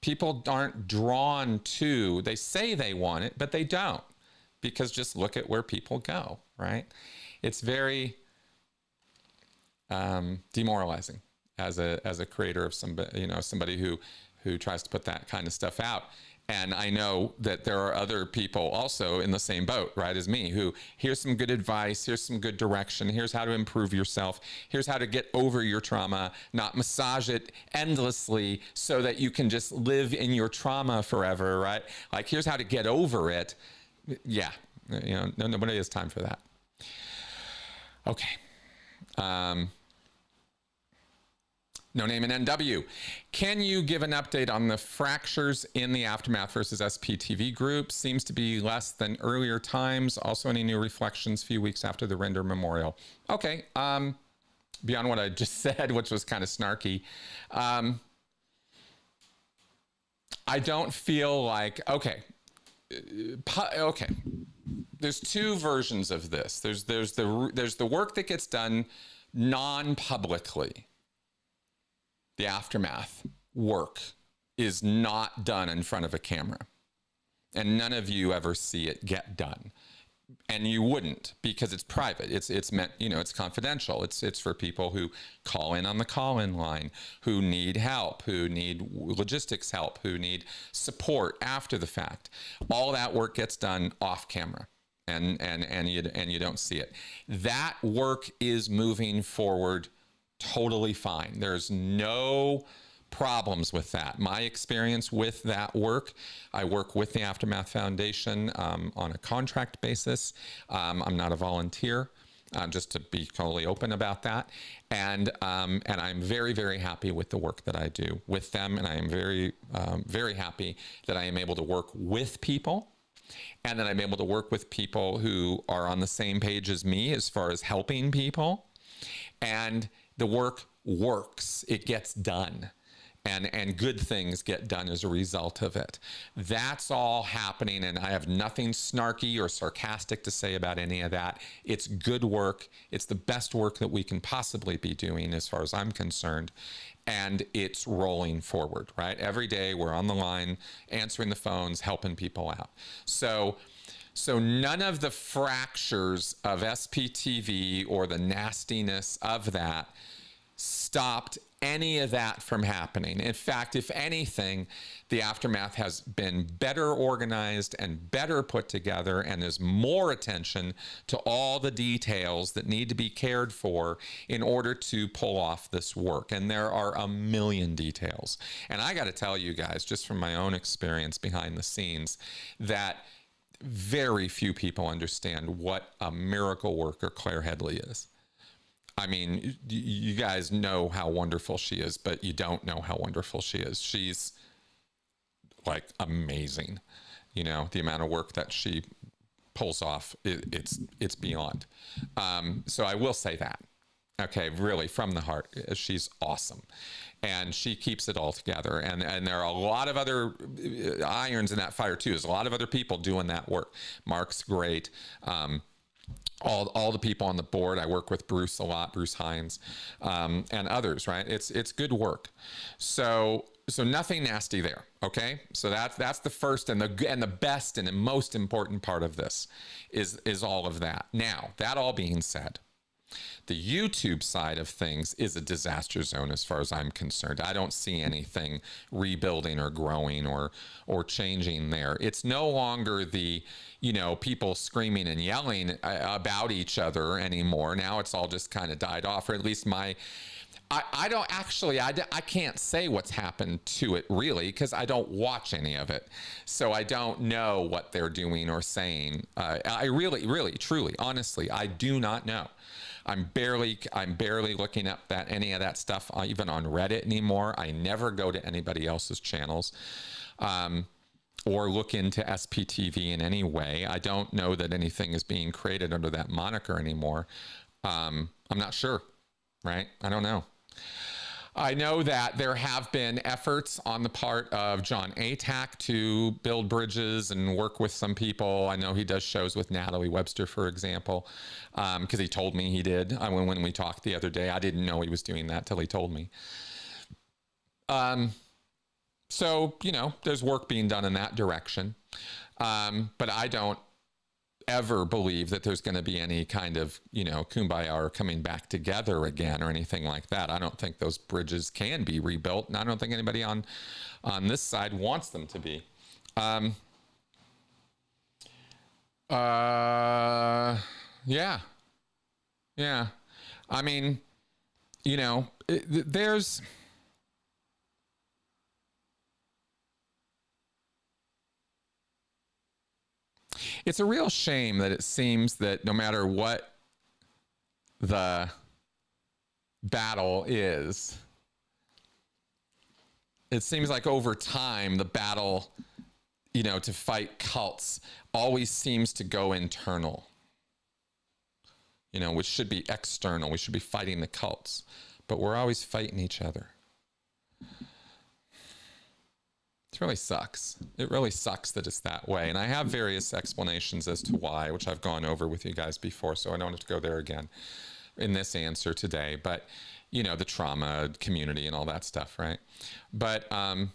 People aren't drawn to, they say they want it, but they don't, because just look at where people go, right? It's very demoralizing as a creator of somebody, you know, somebody who tries to put that kind of stuff out. And I know that there are other people also in the same boat, right, as me, who here's some good advice, here's some good direction, here's how to improve yourself, here's how to get over your trauma, not massage it endlessly so that you can just live in your trauma forever, right? Like, here's how to get over it. Yeah, nobody has time for that. Okay. No Name and NW. Can you give an update on the fractures in the Aftermath versus SPTV group? Seems to be less than earlier times. Also, any new reflections few weeks after the Render Memorial? Okay. Beyond what I just said, which was kind of snarky, I don't feel like, okay. There's two versions of this. There's the work that gets done non-publicly. The Aftermath work is not done in front of a camera, and none of you ever see it get done, and you wouldn't, because it's private. It's meant, it's confidential. It's for people who call in on the call-in line, who need help, who need logistics help, who need support after the fact. All that work gets done off camera, and you don't see it. That work is moving forward totally fine. There's no problems with that. My experience with that work, I work with the Aftermath Foundation on a contract basis. I'm not a volunteer, just to be totally open about that. And I'm very, very happy with the work that I do with them. And I am very, very happy that I am able to work with people, and that I'm able to work with people who are on the same page as me as far as helping people. And the work works. It gets done. And good things get done as a result of it. That's all happening, and I have nothing snarky or sarcastic to say about any of that. It's good work. It's the best work that we can possibly be doing as far as I'm concerned. And it's rolling forward, right? Every day we're on the line, answering the phones, helping people out. So none of the fractures of SPTV or the nastiness of that stopped any of that from happening. In fact, if anything, the Aftermath has been better organized and better put together, and there's more attention to all the details that need to be cared for in order to pull off this work. And there are a million details. And I got to tell you guys, just from my own experience behind the scenes, that very few people understand what a miracle worker Claire Headley is. I mean, you guys know how wonderful she is, but you don't know how wonderful she is. She's like amazing. The amount of work that she pulls off, it's beyond. So I will say that. Okay, really, from the heart, she's awesome. And she keeps it all together. And there are a lot of other irons in that fire, too. There's a lot of other people doing that work. Mark's great. All the people on the board. I work with Bruce a lot, Bruce Hines, and others, right? It's good work. So nothing nasty there, okay? So that's the first and the best and the most important part of this is all of that. Now, that all being said, the YouTube side of things is a disaster zone as far as I'm concerned. I don't see anything rebuilding or growing or changing there. It's no longer the, people screaming and yelling about each other anymore. Now it's all just kind of died off, or at least I can't say what's happened to it really, because I don't watch any of it. So I don't know what they're doing or saying. I really, truly, honestly, I do not know. I'm barely looking up any of that stuff, even on Reddit anymore. I never go to anybody else's channels or look into SPTV in any way. I don't know that anything is being created under that moniker anymore. I'm not sure, right? I don't know. I know that there have been efforts on the part of John Atack to build bridges and work with some people. I know he does shows with Natalie Webster, for example, because he told me he did. When we talked the other day, I didn't know he was doing that till he told me. So, there's work being done in that direction. But I don't ever believe that there's going to be any kind of, kumbaya or coming back together again or anything like that. I don't think those bridges can be rebuilt, and I don't think anybody on this side wants them to be. Um, yeah. Yeah. I mean, you know, there's, it's a real shame that it seems that no matter what the battle is, it seems like over time, the battle, you know, to fight cults always seems to go internal, you know, which should be external. We should be fighting the cults, but we're always fighting each other. It really sucks. It really sucks that it's that way. And I have various explanations as to why, which I've gone over with you guys before, so I don't have to go there again in this answer today. But, you know, the trauma community and all that stuff, right? But I,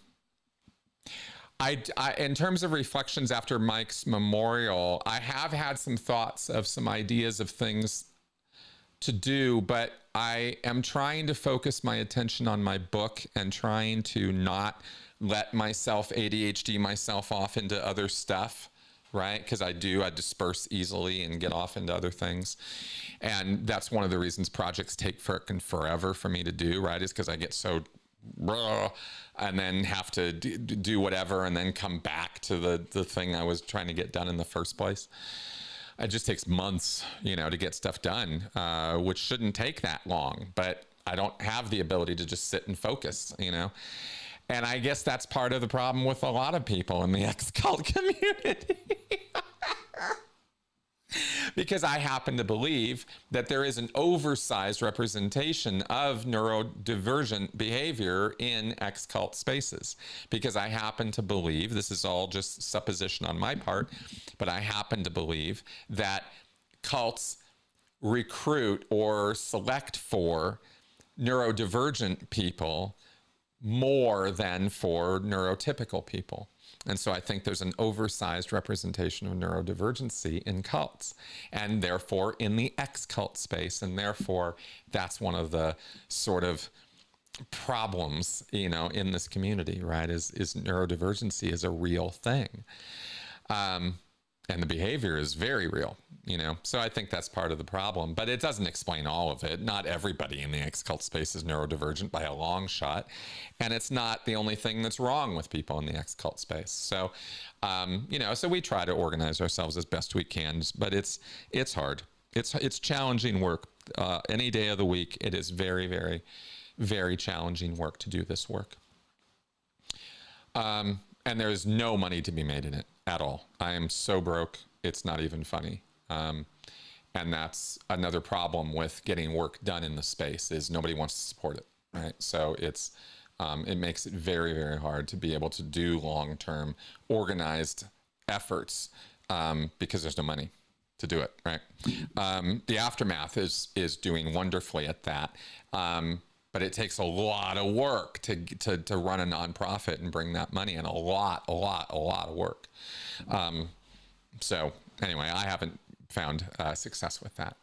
in terms of reflections after Mike's memorial, I have had some thoughts of some ideas of things to do, but I am trying to focus my attention on my book and trying to not let myself ADHD myself off into other stuff, right? Because I disperse easily and get off into other things. And that's one of the reasons projects take frickin' forever for me to do, right? Is because I get so and then have to do whatever and then come back to the thing I was trying to get done in the first place. It just takes months, you know, to get stuff done, which shouldn't take that long, but I don't have the ability to just sit and focus, you know? And I guess that's part of the problem with a lot of people in the ex-cult community. Because I happen to believe that there is an oversized representation of neurodivergent behavior in ex-cult spaces. Because I happen to believe, this is all just supposition on my part, but I happen to believe that cults recruit or select for neurodivergent people more than for neurotypical people. And so I think there's an oversized representation of neurodivergency in cults, and therefore in the ex-cult space. And therefore, that's one of the sort of problems, you know, in this community, right? Is neurodivergency is a real thing. And the behavior is very real, you know? So I think that's part of the problem, but it doesn't explain all of it. Not everybody in the ex-cult space is neurodivergent by a long shot. And it's not the only thing that's wrong with people in the ex-cult space. So, you know, so we try to organize ourselves as best we can, but it's hard. It's challenging work. Any day of the week, it is very, very, very challenging work to do this work. And there is no money to be made in it at all. I am so broke, it's not even funny. And that's another problem with getting work done in the space, is nobody wants to support it, right? So it makes it very, very hard to be able to do long-term organized efforts because there's no money to do it, right? The Aftermath is doing wonderfully at that. But it takes a lot of work to run a nonprofit and bring that money in. A lot of work. So anyway, I haven't found success with that.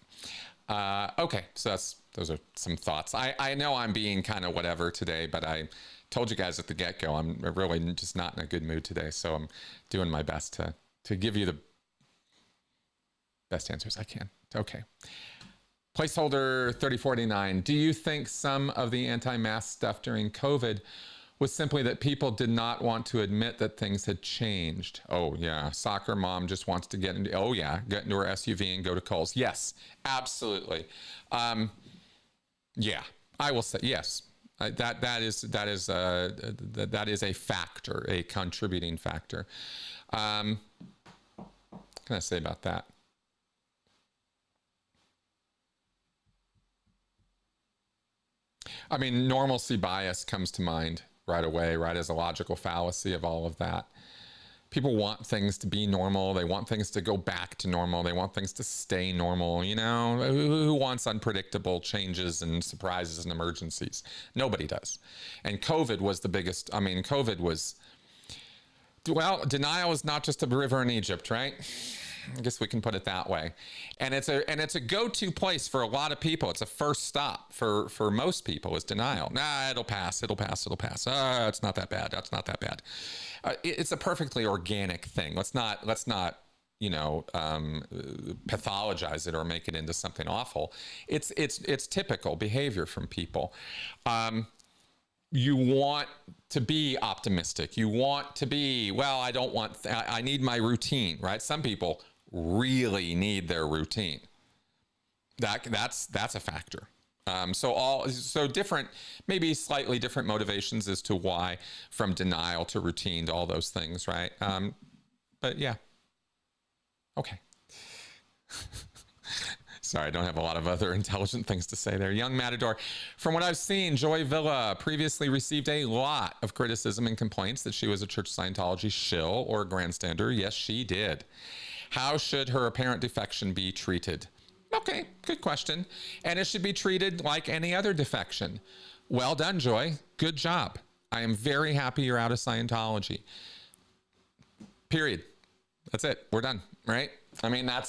Okay, so those are some thoughts. I know I'm being kind of whatever today, but I told you guys at the get-go, I'm really just not in a good mood today. So I'm doing my best to give you the best answers I can. Okay. Placeholder 3049. Do you think some of the anti-mask stuff during COVID was simply that people did not want to admit that things had changed? Oh yeah, soccer mom just wants to get into, oh yeah, get into her SUV and go to Kohl's. Yes, absolutely. Yeah, I will say yes. That is a factor, a contributing factor. What can I say about that? I mean, normalcy bias comes to mind right away, right, as a logical fallacy of all of that. People want things to be normal. They want things to go back to normal. They want things to stay normal. You know, who wants unpredictable changes and surprises and emergencies? Nobody does. And COVID was the biggest. I mean, COVID was, well, denial is not just a river in Egypt, right? I guess we can put it that way. And it's a go-to place for a lot of people. It's a first stop for most people is denial. Nah, it'll pass. It'll pass. It'll pass. It's not that bad. That's not that bad. It's a perfectly organic thing. Let's not pathologize it or make it into something awful. It's typical behavior from people. You want to be optimistic. You want to be, well, I need my routine, right? Some people really need their routine. That's a factor. So different, maybe slightly different motivations as to why from denial to routine to all those things, right? But yeah. Okay. Sorry, I don't have a lot of other intelligent things to say there. Young Matador, from what I've seen, Joy Villa previously received a lot of criticism and complaints that she was a Church of Scientology shill or a grandstander. Yes, she did. How should her apparent defection be treated? Okay, good question. And it should be treated like any other defection. Well done, Joy. Good job. I am very happy you're out of Scientology. Period. That's it. We're done, right? I mean, I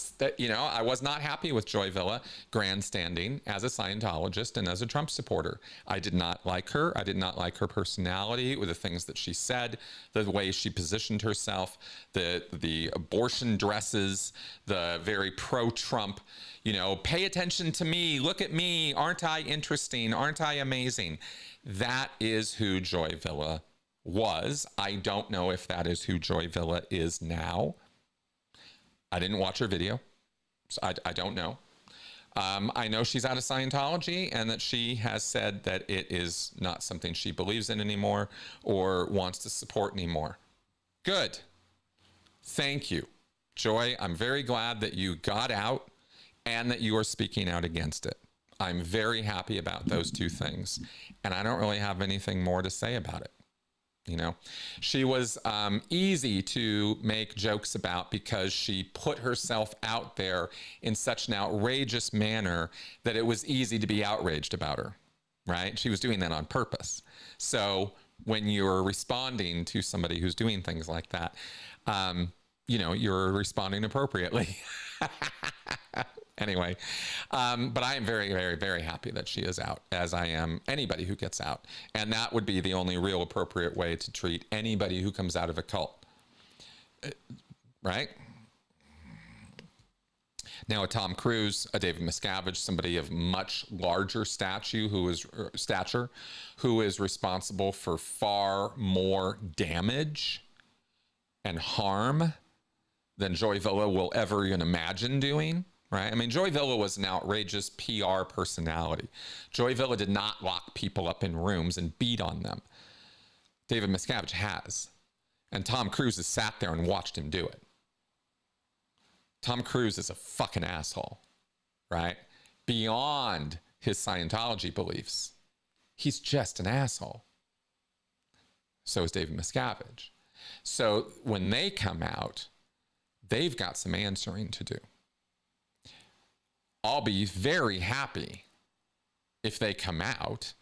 was not happy with Joy Villa grandstanding as a Scientologist and as a Trump supporter. I did not like her. I did not like her personality with the things that she said, the way she positioned herself, the abortion dresses, the very pro-Trump, pay attention to me, look at me, aren't I interesting, aren't I amazing? That is who Joy Villa was. I don't know if that is who Joy Villa is now. I didn't watch her video, so I don't know. I know she's out of Scientology and that she has said that it is not something she believes in anymore or wants to support anymore. Good. Thank you, Joy. I'm very glad that you got out and that you are speaking out against it. I'm very happy about those two things, and I don't really have anything more to say about it. She was easy to make jokes about because she put herself out there in such an outrageous manner that it was easy to be outraged about her, right? She was doing that on purpose. So when you're responding to somebody who's doing things like that, you're responding appropriately. Anyway, but I am very, very, very happy that she is out, as I am anybody who gets out. And that would be the only real appropriate way to treat anybody who comes out of a cult. Right? Now, a Tom Cruise, a David Miscavige, somebody of much larger stature who is responsible for far more damage and harm than Joy Villa will ever even imagine doing. Right? I mean, Joy Villa was an outrageous PR personality. Joy Villa did not lock people up in rooms and beat on them. David Miscavige has. And Tom Cruise has sat there and watched him do it. Tom Cruise is a fucking asshole, right? Beyond his Scientology beliefs. He's just an asshole. So is David Miscavige. So when they come out, they've got some answering to do. I'll be very happy if they come out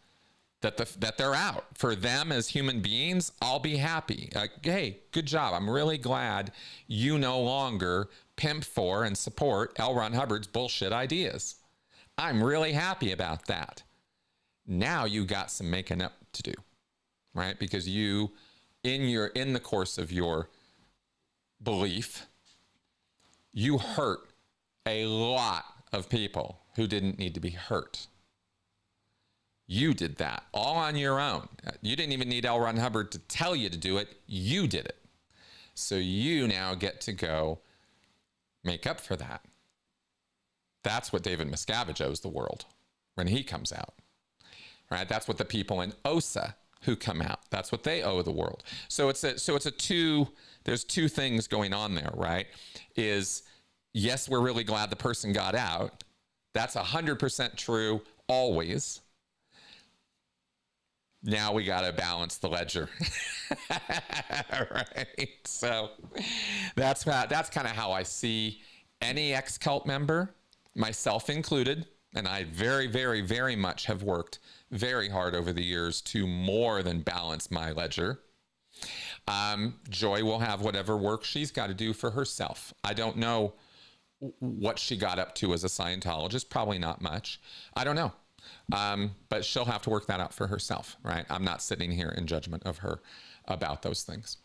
that they're out. For them as human beings, I'll be happy. Hey, good job. I'm really glad you no longer pimp for and support L. Ron Hubbard's bullshit ideas. I'm really happy about that. Now you got some making up to do, right? Because you, in the course of your belief, you hurt a lot of people who didn't need to be hurt. You did that all on your own. You didn't even need L. Ron Hubbard to tell you to do it. You did it. So you now get to go make up for that. That's what David Miscavige owes the world when he comes out. Right? That's what the people in OSA who come out, that's what they owe the world. So there's two things going on there, right? Yes, we're really glad the person got out. That's 100% true always. Now we got to balance the ledger. Right? So that's kind of how I see any ex-cult member, myself included, and I very, very, very much have worked very hard over the years to more than balance my ledger. Joy will have whatever work she's got to do for herself. I don't know what she got up to as a Scientologist. Probably not much. I don't know. But she'll have to work that out for herself, right? I'm not sitting here in judgment of her about those things.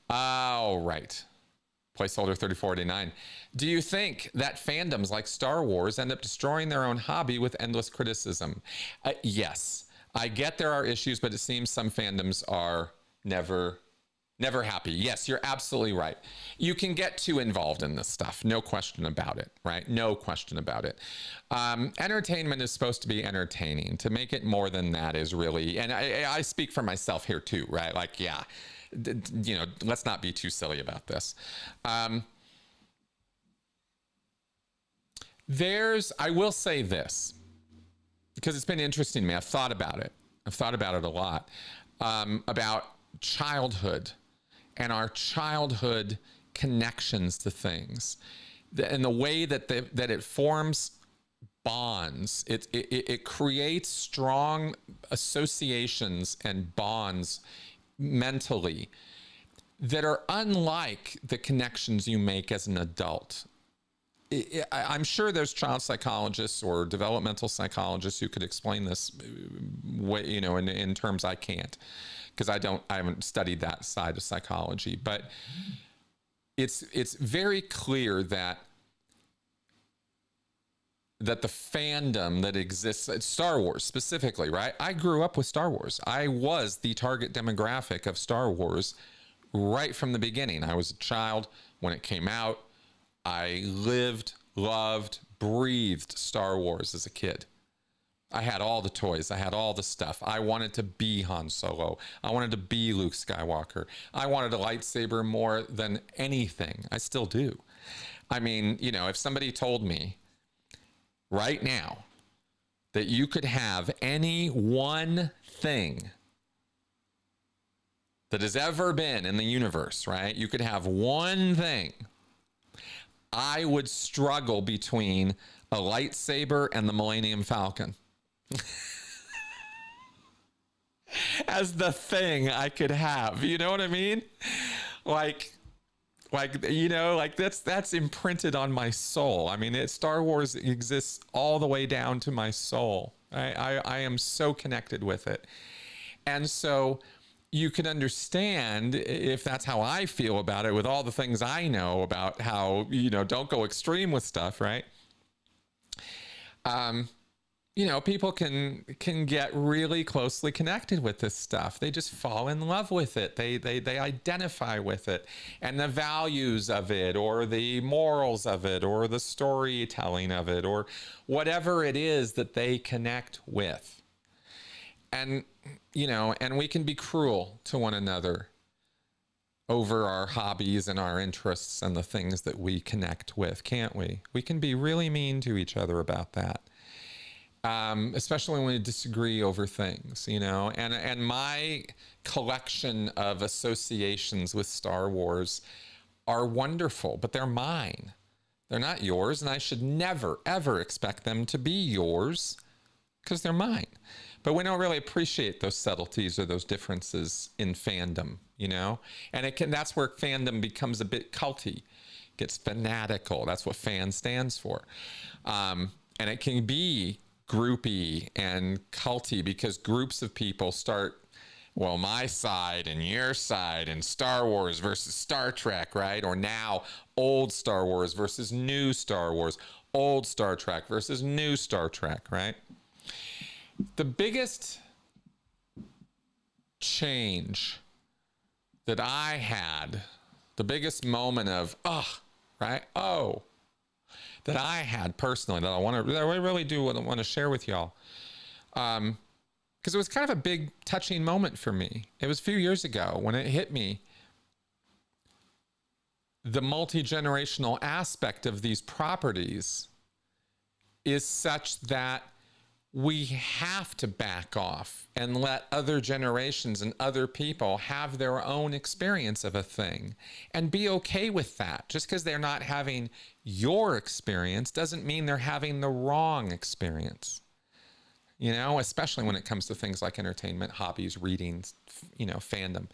All right. Placeholder 3489. Do you think that fandoms like Star Wars end up destroying their own hobby with endless criticism? Yes. I get there are issues, but it seems some fandoms are never happy. Yes, you're absolutely right. You can get too involved in this stuff. No question about it, right? No question about it. Entertainment is supposed to be entertaining. To make it more than that is really, and I speak for myself here too, right? Like, yeah, you know, let's not be too silly about this. I will say this, because it's been interesting to me. I've thought about it. I've thought about it a lot, about childhood and our childhood connections to things, and the way that it forms bonds. It creates strong associations and bonds mentally that are unlike the connections you make as an adult. I'm sure there's child psychologists or developmental psychologists who could explain this way, you know, in terms I can't, because I haven't studied that side of psychology. But it's very clear that the fandom that exists at Star Wars specifically, right? I grew up with Star Wars. I was the target demographic of Star Wars right from the beginning. I was a child when it came out. I lived, loved, breathed Star Wars as a kid. I had all the toys. I had all the stuff. I wanted to be Han Solo. I wanted to be Luke Skywalker. I wanted a lightsaber more than anything. I still do. I mean, you know, if somebody told me right now that you could have any one thing that has ever been in the universe, right? You could have one thing. I would struggle between a lightsaber and the Millennium Falcon as the thing I could have. You know what I mean? Like, you know, like that's imprinted on my soul. I mean, Star Wars exists all the way down to my soul. I am so connected with it. And so you can understand if that's how I feel about it with all the things I know about how, you know, don't go extreme with stuff, right? You know, people can get really closely connected with this stuff. They just fall in love with it. They identify with it, and the values of it, or the morals of it, or the storytelling of it, or whatever it is that they connect with. And, you know, and we can be cruel to one another over our hobbies and our interests and the things that we connect with, can't we? We can be really mean to each other about that. Especially when we disagree over things, you know, and my collection of associations with Star Wars are wonderful, but they're mine. They're not yours, and I should never, ever expect them to be yours because they're mine. But we don't really appreciate those subtleties or those differences in fandom, you know, and that's where fandom becomes a bit culty, gets fanatical. That's what fan stands for. And it can be groupy and culty because groups of people start, well, my side and your side, and Star Wars versus Star Trek, right? Or now old Star Wars versus new Star Wars, old Star Trek versus new Star Trek, right? The biggest change that I had, the biggest moment of, right? Oh, that I had personally that I really do want to share with y'all. Because it was kind of a big touching moment for me. It was a few years ago when it hit me. The multi-generational aspect of these properties is such that we have to back off and let other generations and other people have their own experience of a thing and be okay with that. Just because they're not having your experience doesn't mean they're having the wrong experience. you know, especially when it comes to things like entertainment, hobbies, readings, you know, fandom.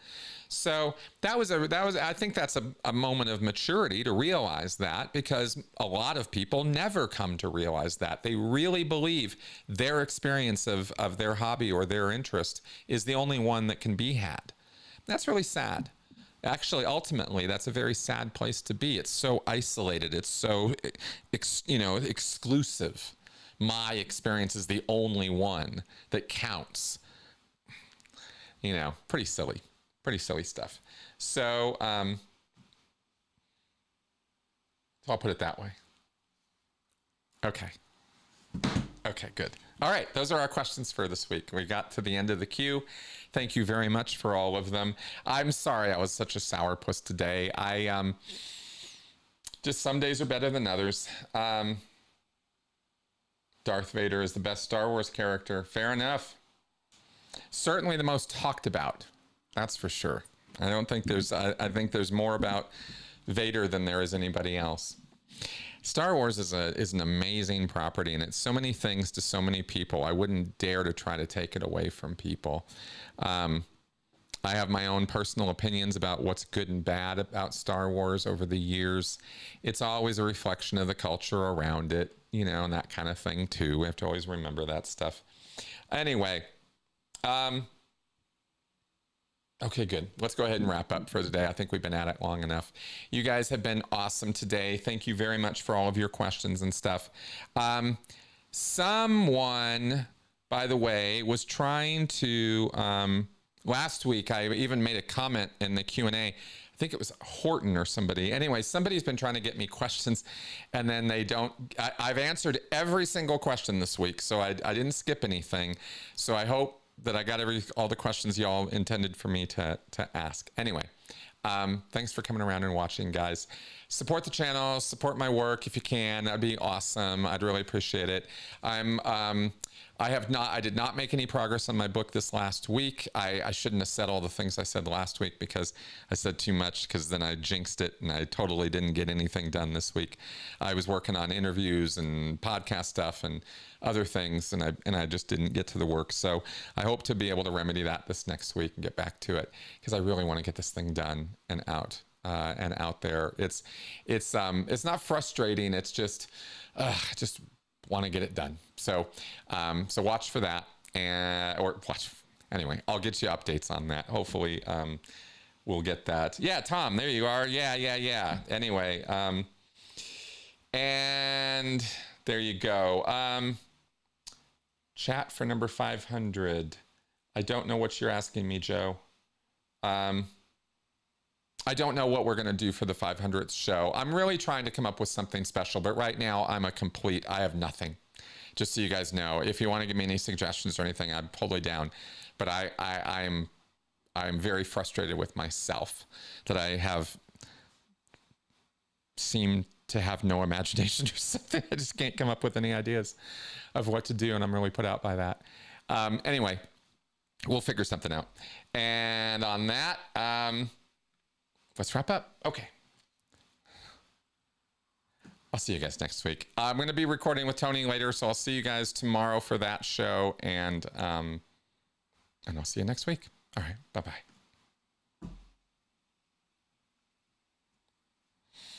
So I think that's a moment of maturity to realize that, because a lot of people never come to realize that. They really believe their experience of their hobby or their interest is the only one that can be had. That's really sad. Actually, ultimately, that's a very sad place to be. It's so isolated. It's so, you know, exclusive. My experience is the only one that counts. You know, pretty silly stuff. So I'll put it that way. Okay, good. All right, those are our questions for this week. We got to the end of the queue. Thank you very much for all of them. I'm sorry I was such a sourpuss today. Just some days are better than others. Darth Vader is the best Star Wars character. Fair enough. Certainly the most talked about. That's for sure. I don't think there's, I think there's more about Vader than there is anybody else. Star Wars is an amazing property, and it's so many things to so many people. I wouldn't dare to try to take it away from people. I have my own personal opinions about what's good and bad about Star Wars over the years. It's always a reflection of the culture around it, you know, and that kind of thing too. We have to always remember that stuff. Anyway, okay, good. Let's go ahead and wrap up for today. I think we've been at it long enough. You guys have been awesome today. Thank you very much for all of your questions and stuff. Someone, by the way, was trying to, last week, I even made a comment in the Q&A. I think it was Horton or somebody. Anyway, somebody's been trying to get me questions, and then they don't. I've answered every single question this week, so I didn't skip anything. So I hope that I got all the questions y'all intended for me to ask. Anyway, thanks for coming around and watching, guys. Support the channel, support my work if you can. That'd be awesome. I'd really appreciate it. I did not make any progress on my book this last week. I shouldn't have said all the things I said last week, because I said too much, because then I jinxed it and I totally didn't get anything done this week. I was working on interviews and podcast stuff and other things, and I just didn't get to the work. So I hope to be able to remedy that this next week and get back to it, because I really want to get this thing done and out there. It's not frustrating. It's just want to get it done. So watch for that, anyway, I'll get you updates on that. Hopefully, we'll get that. Yeah, Tom, there you are. Yeah. Anyway, and there you go. Chat for number 500. I don't know what you're asking me, Joe. I don't know what we're going to do for the 500th show. I'm really trying to come up with something special, but right now I have nothing. Just so you guys know, if you want to give me any suggestions or anything, I'm totally down. But I'm very frustrated with myself that I seem to have no imagination or something. I just can't come up with any ideas of what to do, and I'm really put out by that. Anyway, we'll figure something out. And on that, let's wrap up. Okay. I'll see you guys next week. I'm going to be recording with Tony later, so I'll see you guys tomorrow for that show, and I'll see you next week. All right. Bye-bye.